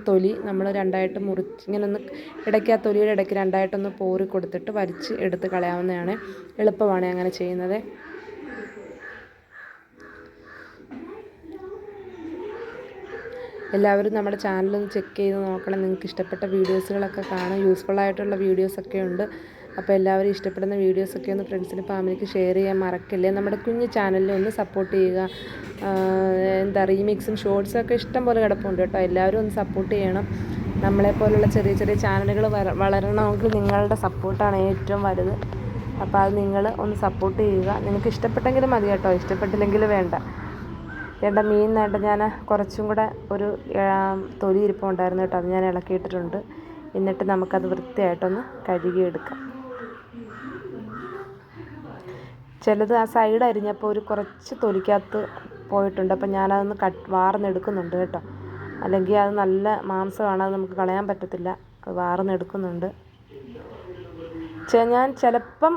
തൊലി നമ്മൾ 2ആയിട്ട് മുറിച്ച് ഇങ്ങനെ ഒന്ന് ഇടയ്ക്ക് ആ തൊലിയുടെ ഇടയ്ക്ക് 2ആയിട്ടൊന്ന് പോറി കൊടുത്തിട്ട് വലിച്ച് എടുത്ത് കളയാവുന്നതാണ്. എളുപ്പമാണ് അങ്ങനെ ചെയ്യുന്നത്. എല്ലാവരും നമ്മുടെ ചാനലൊന്ന് ചെക്ക് ചെയ്ത് നോക്കണം. നിങ്ങൾക്ക് ഇഷ്ടപ്പെട്ട വീഡിയോസുകളൊക്കെ കാണാം. യൂസ്ഫുള്ളായിട്ടുള്ള വീഡിയോസൊക്കെ ഉണ്ട്. അപ്പോൾ എല്ലാവരും ഇഷ്ടപ്പെടുന്ന വീഡിയോസൊക്കെ ഒന്ന് ഫ്രണ്ട്സിനും ഫാമിലിക്ക് ഷെയർ ചെയ്യാൻ മറക്കില്ലേ. നമ്മുടെ കുഞ്ഞു ചാനലിൽ ഒന്ന് സപ്പോർട്ട് ചെയ്യുക. റീമിക്സും ഷോർട്സും ഒക്കെ ഇഷ്ടം പോലെ കിടപ്പുണ്ട് കേട്ടോ. എല്ലാവരും ഒന്ന് സപ്പോർട്ട് ചെയ്യണം. നമ്മളെപ്പോലുള്ള ചെറിയ ചെറിയ ചാനലുകൾ വളരണമെങ്കിൽ നിങ്ങളുടെ സപ്പോർട്ടാണ് ഏറ്റവും വലുത്. അപ്പോൾ അത് നിങ്ങൾ ഒന്ന് സപ്പോർട്ട് ചെയ്യുക. നിങ്ങൾക്ക് ഇഷ്ടപ്പെട്ടെങ്കിലും മതി കേട്ടോ, ഇഷ്ടപ്പെട്ടില്ലെങ്കിൽ വേണ്ട. മീൻ നേട്ടം ഞാൻ കുറച്ചും കൂടെ ഒരു തൊലി ഇരിപ്പുണ്ടായിരുന്നു കേട്ടോ. അത് ഞാൻ ഇളക്കിയിട്ടിട്ടുണ്ട്. എന്നിട്ട് നമുക്കത് വൃത്തിയായിട്ടൊന്ന് കഴുകിയെടുക്കാം. ചിലത് ആ സൈഡ് അരിഞ്ഞപ്പോൾ ഒരു കുറച്ച് തൊലിക്കകത്ത് പോയിട്ടുണ്ട്. അപ്പം ഞാനതൊന്ന് വാർന്നെടുക്കുന്നുണ്ട് കേട്ടോ. അല്ലെങ്കിൽ അത് നല്ല മാംസമാണ്, അത് നമുക്ക് കളയാൻ പറ്റത്തില്ല. അത് വാർന്നെടുക്കുന്നുണ്ട്. ഞാൻ ചിലപ്പം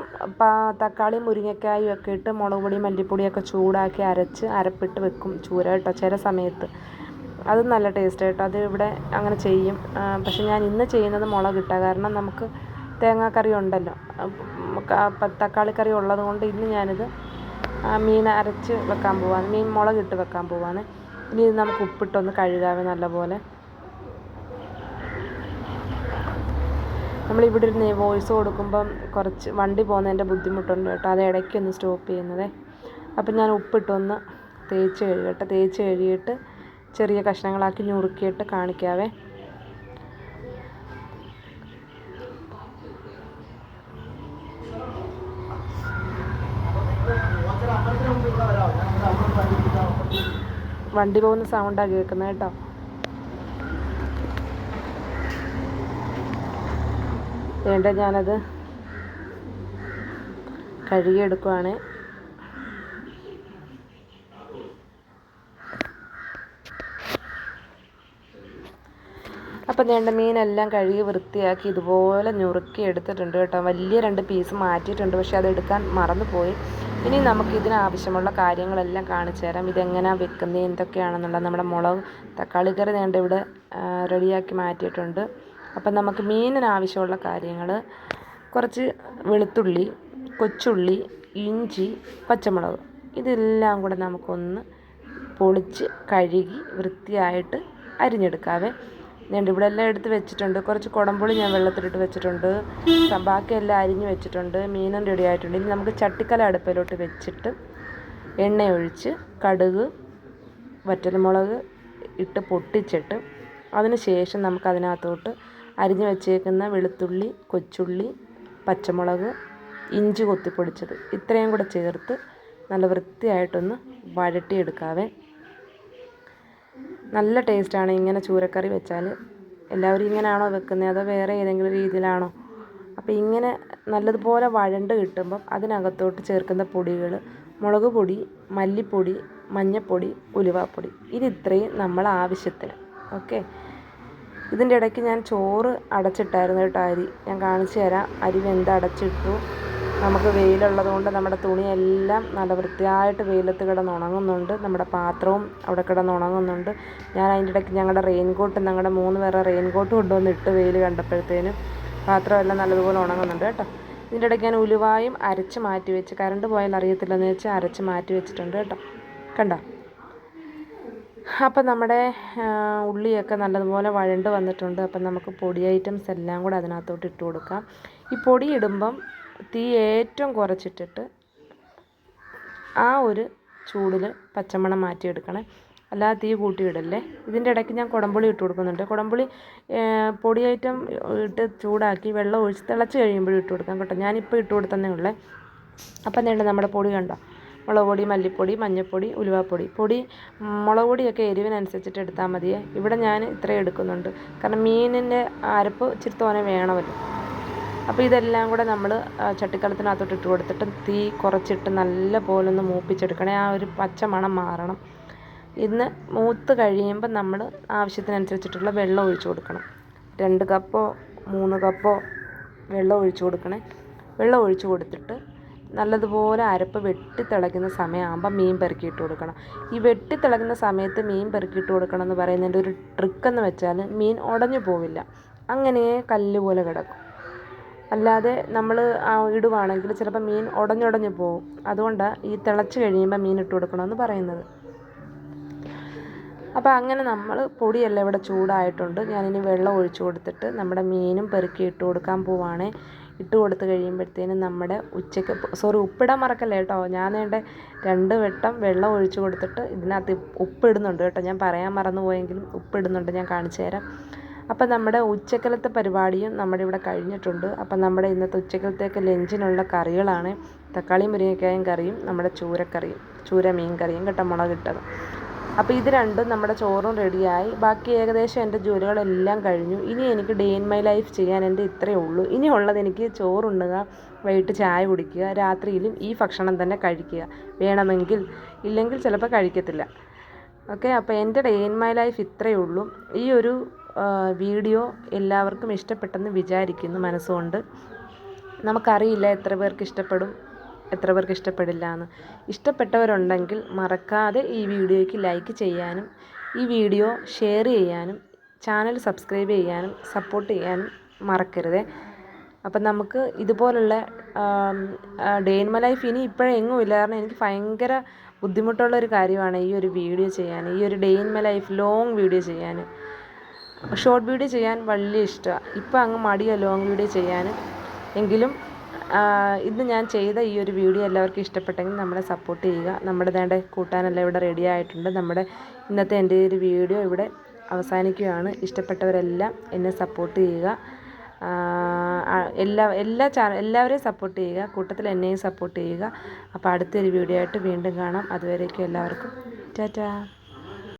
തക്കാളിയും മുരിങ്ങക്കായും ഒക്കെ ഇട്ട് മുളക് പൊടി മല്ലിപ്പൊടിയൊക്കെ ചൂടാക്കി അരപ്പിട്ട് വെക്കും ചൂര കേട്ടോ ചില സമയത്ത്. അത് നല്ല ടേസ്റ്റ് കേട്ടോ. അത് ഇവിടെ അങ്ങനെ ചെയ്യും. പക്ഷെ ഞാൻ ഇന്ന് ചെയ്യുന്നത് മുളകിട്ടാണ്. കാരണം നമുക്ക് തേങ്ങാക്കറി ഉണ്ടല്ലോ, തക്കാളിക്കറി ഉള്ളത് കൊണ്ട് ഇന്ന് ഞാനിത് മീൻ അരച്ച് വെക്കാൻ പോവാണ്. മീൻ മുളകിട്ട് വെക്കാൻ പോവാണ്. ഇനി ഇത് നമുക്ക് ഉപ്പിട്ടൊന്ന് കഴുകാവേ നല്ലപോലെ. നമ്മളിവിടെ ഇരുന്ന് വോയിസ് കൊടുക്കുമ്പം കുറച്ച് വണ്ടി പോകുന്നതിൻ്റെ ബുദ്ധിമുട്ടുണ്ട് കേട്ടോ. അത് ഇടയ്ക്കൊന്ന് സ്റ്റോപ്പ് ചെയ്യുന്നത്. അപ്പം ഞാൻ ഉപ്പിട്ടൊന്ന് തേച്ച് കഴുകിയിട്ട് ചെറിയ കഷ്ണങ്ങളാക്കി ഞുറുക്കിയിട്ട് കാണിക്കാവേ. വണ്ടി പോകുന്ന സൗണ്ടാണ് കേൾക്കുന്നത് കേട്ടോ. വേണ്ട ഞാനത് കഴുകിയെടുക്കുവാണ്. അപ്പം വേണ്ട മീനെല്ലാം കഴുകി വൃത്തിയാക്കി ഇതുപോലെ ഞുറുക്കി എടുത്തിട്ടുണ്ട് കേട്ടോ. വലിയ 2 പീസ് മാറ്റിയിട്ടുണ്ട്, പക്ഷെ അതെടുക്കാൻ മറന്നുപോയി. ഇനി നമുക്ക് ഇതിനാവശ്യമുള്ള കാര്യങ്ങളെല്ലാം കാണിച്ചു തരാം. ഇതെങ്ങനെയാണ് വെക്കുന്നത്, എന്തൊക്കെയാണെന്നുള്ളത്. നമ്മുടെ മുളക് തക്കാളി കറി വേണ്ട ഇവിടെ റെഡിയാക്കി മാറ്റിയിട്ടുണ്ട്. അപ്പം നമുക്ക് മീനിനാവശ്യമുള്ള കാര്യങ്ങൾ: കുറച്ച് വെളുത്തുള്ളി, കൊച്ചുള്ളി, ഇഞ്ചി, പച്ചമുളക്. ഇതെല്ലാം കൂടെ നമുക്കൊന്ന് പൊളിച്ച് കഴുകി വൃത്തിയായിട്ട് അരിഞ്ഞെടുക്കാവേ. ഞാൻ ഇവിടെ എല്ലാം എടുത്ത് വെച്ചിട്ടുണ്ട്. കുറച്ച് കുടംപുളി ഞാൻ വെള്ളത്തിലിട്ട് വെച്ചിട്ടുണ്ട്. ബാക്കിയെല്ലാം അരിഞ്ഞ് വെച്ചിട്ടുണ്ട്. മീനും റെഡി ആയിട്ടുണ്ട്. ഇനി നമുക്ക് ചട്ടിക്കല അടുപ്പിലോട്ട് വെച്ചിട്ട് എണ്ണ ഒഴിച്ച് കടുക് വറ്റൽമുളക് ഇട്ട് പൊട്ടിച്ചിട്ട് അതിന് ശേഷം നമുക്ക് അതിനകത്തോട്ട് അരിഞ്ഞ് വെച്ചേക്കുന്ന വെളുത്തുള്ളി, കൊച്ചുള്ളി, പച്ചമുളക്, ഇഞ്ചി കൊത്തിപ്പൊടിച്ചത് ഇത്രയും കൂടെ ചേർത്ത് നല്ല വൃത്തിയായിട്ടൊന്ന് വഴട്ടിയെടുക്കാവേ. നല്ല ടേസ്റ്റാണ് ഇങ്ങനെ ചൂരക്കറി വെച്ചാൽ. എല്ലാവരും ഇങ്ങനെയാണോ വെക്കുന്നത് അതോ വേറെ ഏതെങ്കിലും രീതിയിലാണോ? അപ്പോൾ ഇങ്ങനെ നല്ലതുപോലെ വഴണ്ട് കിട്ടുമ്പം അതിനകത്തോട്ട് ചേർക്കുന്ന പൊടികൾ: മുളക് പൊടി, മല്ലിപ്പൊടി, മഞ്ഞൾപ്പൊടി, ഉലുവാപ്പൊടി. ഇത്രയും നമ്മൾ ആവശ്യത്തിന്. ഓക്കെ. ഇതിൻ്റെ ഇടയ്ക്ക് ഞാൻ ചോറ് അടച്ചിട്ടായിരുന്നു കേട്ടോ. അരി ഞാൻ കാണിച്ചു തരാം. അരി വെന്ത് അടച്ചിട്ടു. നമുക്ക് വെയിലുള്ളത് കൊണ്ട് നമ്മുടെ തുണിയെല്ലാം നല്ല വൃത്തിയായിട്ട് വെയിലത്ത് കിടന്ന് ഉണങ്ങുന്നുണ്ട്. നമ്മുടെ പാത്രവും അവിടെ കിടന്ന് ഉണങ്ങുന്നുണ്ട്. ഞാൻ അതിൻ്റെ ഇടയ്ക്ക് ഞങ്ങളുടെ ഞങ്ങളുടെ 3 പേരുടെ റെയിൻകോട്ട് കൊണ്ടുവന്ന് ഇട്ട് വെയിൽ കണ്ടപ്പോഴത്തേനും പാത്രമെല്ലാം നല്ലതുപോലെ ഉണങ്ങുന്നുണ്ട് കേട്ടോ. ഇതിൻ്റെ ഇടയ്ക്ക് ഞാൻ ഉലുവായും അരച്ച് മാറ്റി വെച്ച്, കറണ്ട് പോയാൽ അറിയത്തില്ലെന്ന് വെച്ച് അരച്ച് മാറ്റി വെച്ചിട്ടുണ്ട് കേട്ടോ. കണ്ടോ? അപ്പം നമ്മുടെ ഉള്ളിയൊക്കെ നല്ലതുപോലെ വഴണ്ട് വന്നിട്ടുണ്ട്. അപ്പം നമുക്ക് പൊടി ഐറ്റംസ് എല്ലാം കൂടെ അതിനകത്തോട്ട് ഇട്ട് കൊടുക്കാം. ഈ പൊടി ഇടുമ്പം തീ ഏറ്റവും കുറച്ചിട്ടിട്ട് ആ ഒരു ചൂടിൽ പച്ചമണം മാറ്റിയെടുക്കണേ, അല്ലാതെ തീ കൂട്ടിയിടല്ലേ. ഇതിൻ്റെ ഇടയ്ക്ക് ഞാൻ കുടംപുളി ഇട്ട് കൊടുക്കുന്നുണ്ട്. കുടംപുളി പൊടി ഐറ്റം ഇട്ട് ചൂടാക്കി വെള്ളം ഒഴിച്ച് തിളച്ച് കഴിയുമ്പോഴും ഇട്ട് കൊടുക്കാം കേട്ടോ. ഞാനിപ്പോൾ ഇട്ട് കൊടുത്തന്നേ ഉള്ളേ. അപ്പം വേണ്ട നമ്മുടെ പൊടി കണ്ടോ? മുളക് പൊടി, മല്ലിപ്പൊടി, മഞ്ഞൾപ്പൊടി, ഉലുവാപ്പൊടി. മുളക് പൊടിയൊക്കെ എരിവിനനുസരിച്ചിട്ട് എടുത്താൽ മതിയേ. ഇവിടെ ഞാൻ ഇത്രയും എടുക്കുന്നുണ്ട്, കാരണം മീനിൻ്റെ അരപ്പ് ഇച്ചിരി തോനെ വേണമല്ലോ. അപ്പോൾ ഇതെല്ലാം കൂടെ നമ്മൾ ചട്ടിക്കലത്തിനകത്തോട്ട് ഇട്ട് കൊടുത്തിട്ട് തീ കുറച്ചിട്ട് നല്ല പോലെ ഒന്ന് മൂപ്പിച്ചെടുക്കണേ. ആ ഒരു പച്ച മണം മാറണം. ഇന്ന് മൂത്ത് കഴിയുമ്പോൾ നമ്മൾ ആവശ്യത്തിനനുസരിച്ചിട്ടുള്ള വെള്ളം ഒഴിച്ചു കൊടുക്കണം. 2 കപ്പോ 3 കപ്പോ വെള്ളം ഒഴിച്ചു കൊടുക്കണേ. വെള്ളം ഒഴിച്ചു കൊടുത്തിട്ട് നല്ലതുപോലെ അരപ്പ് വെട്ടി തിളയ്ക്കുന്ന സമയമാകുമ്പോൾ മീൻ പെറുക്കിയിട്ട് കൊടുക്കണം. ഈ വെട്ടി തിളയ്ക്കുന്ന സമയത്ത് മീൻ പെറുക്കിയിട്ട് കൊടുക്കണം എന്ന് പറയുന്നതിൻ്റെ ഒരു ട്രിക്കെന്ന് വെച്ചാൽ മീൻ ഉടഞ്ഞു പോവില്ല, അങ്ങനെ കല്ല് പോലെ കിടക്കും. അല്ലാതെ നമ്മൾ ഇടുവാണെങ്കിൽ ചിലപ്പോൾ മീൻ ഉടഞ്ഞുടഞ്ഞ് പോകും. അതുകൊണ്ടാണ് ഈ തിളച്ച് കഴിയുമ്പോൾ മീൻ ഇട്ട് കൊടുക്കണമെന്ന് പറയുന്നത്. അപ്പോൾ അങ്ങനെ നമ്മൾ പൊടിയെല്ലാം ഇവിടെ ചൂടായിട്ടുണ്ട്. ഞാനിനി വെള്ളം ഒഴിച്ചു കൊടുത്തിട്ട് നമ്മുടെ മീനും പെറുക്കി ഇട്ട് കൊടുക്കാൻ പോവാണ്. ഇട്ട് കൊടുത്ത് കഴിയുമ്പോഴത്തേനും നമ്മുടെ ഉപ്പിടാൻ മറക്കല്ലേ കേട്ടോ. ഞാൻ വേണ്ട 2 വട്ടം വെള്ളം ഒഴിച്ചു കൊടുത്തിട്ട് ഇതിനകത്ത് ഉപ്പിടുന്നുണ്ട് കേട്ടോ. ഞാൻ പറയാൻ മറന്നു പോയെങ്കിലും ഉപ്പിടുന്നുണ്ട്, ഞാൻ കാണിച്ചു തരാം. അപ്പം നമ്മുടെ ഉച്ചക്കലത്തെ പരിപാടിയും നമ്മുടെ ഇവിടെ കഴിഞ്ഞിട്ടുണ്ട്. അപ്പം നമ്മുടെ ഇന്നത്തെ ഉച്ചക്കലത്തേക്ക് ലഞ്ചിനുള്ള കറികളാണ് തക്കാളി മുരിങ്ങക്കായും കറിയും നമ്മുടെ ചൂര മീൻ കറിയും കേട്ടോ, മുളകിട്ടത്. അപ്പോൾ ഇത് രണ്ടും നമ്മുടെ ചോറും റെഡിയായി. ബാക്കി ഏകദേശം എൻ്റെ ജോലികളെല്ലാം കഴിഞ്ഞു. ഇനി എനിക്ക് ഡേ ഇൻ മൈ ലൈഫ് ചെയ്യാൻ എൻ്റെ ഇത്രയേ ഉള്ളൂ. ഇനിയുള്ളത് എനിക്ക് ചോറുണ്ണുക, വൈകിട്ട് ചായ കുടിക്കുക, രാത്രിയിലും ഈ ഭക്ഷണം തന്നെ കഴിക്കുക വേണമെങ്കിൽ, ഇല്ലെങ്കിൽ ചിലപ്പോൾ കഴിക്കത്തില്ല. ഓക്കെ. അപ്പോൾ എൻ്റെ ഡേ ഇൻ മൈ ലൈഫ് ഇത്രയേ ഉള്ളൂ. ഈ ഒരു വീഡിയോ എല്ലാവർക്കും ഇഷ്ടപ്പെട്ടെന്ന് വിചാരിക്കുന്നു മനസ്സുകൊണ്ട്. നമുക്കറിയില്ല എത്ര പേർക്ക് ഇഷ്ടപ്പെടും, എത്ര പേർക്ക് ഇഷ്ടപ്പെടില്ല എന്ന്. ഇഷ്ടപ്പെട്ടവരുണ്ടെങ്കിൽ മറക്കാതെ ഈ വീഡിയോയ്ക്ക് ലൈക്ക് ചെയ്യാനും ഈ വീഡിയോ ഷെയർ ചെയ്യാനും ചാനൽ സബ്സ്ക്രൈബ് ചെയ്യാനും സപ്പോർട്ട് ചെയ്യാനും മറക്കരുതേ. അപ്പം നമുക്ക് ഇതുപോലുള്ള ഡേ ഇൻ മൈ ലൈഫ് ഇനി ഇപ്പോഴെങ്ങും ഇല്ല. കാരണം എനിക്ക് ഭയങ്കര ബുദ്ധിമുട്ടുള്ളൊരു കാര്യമാണ് ഈ ഒരു വീഡിയോ ചെയ്യാൻ, ഈ ഒരു day in my life long video ചെയ്യാൻ. ഷോർട്ട് വീഡിയോ ചെയ്യാൻ വലിയ ഇഷ്ടമാണ്. ഇപ്പം അങ്ങ് മടിയാണ് ലോങ് വീഡിയോ ചെയ്യാൻ. എങ്കിലും ഇന്ന് ഞാൻ ചെയ്ത ഈ ഒരു വീഡിയോ എല്ലാവർക്കും ഇഷ്ടപ്പെട്ടെങ്കിൽ നമ്മളെ സപ്പോർട്ട് ചെയ്യുക. നമ്മുടെ ദേണ്ട കൂട്ടാനെല്ലാം ഇവിടെ റെഡി ആയിട്ടുണ്ട്. നമ്മുടെ ഇന്നത്തെ എൻ്റെ ഒരു വീഡിയോ ഇവിടെ അവസാനിക്കുകയാണ്. ഇഷ്ടപ്പെട്ടവരെല്ലാം എന്നെ സപ്പോർട്ട് ചെയ്യുക. എല്ലാവരെയും സപ്പോർട്ട് ചെയ്യുക, കൂട്ടത്തിൽ എന്നെയും സപ്പോർട്ട് ചെയ്യുക. അപ്പോൾ അടുത്തൊരു വീഡിയോ ആയിട്ട് വീണ്ടും കാണാം. അതുവരേക്കും എല്ലാവർക്കും ടാറ്റാ.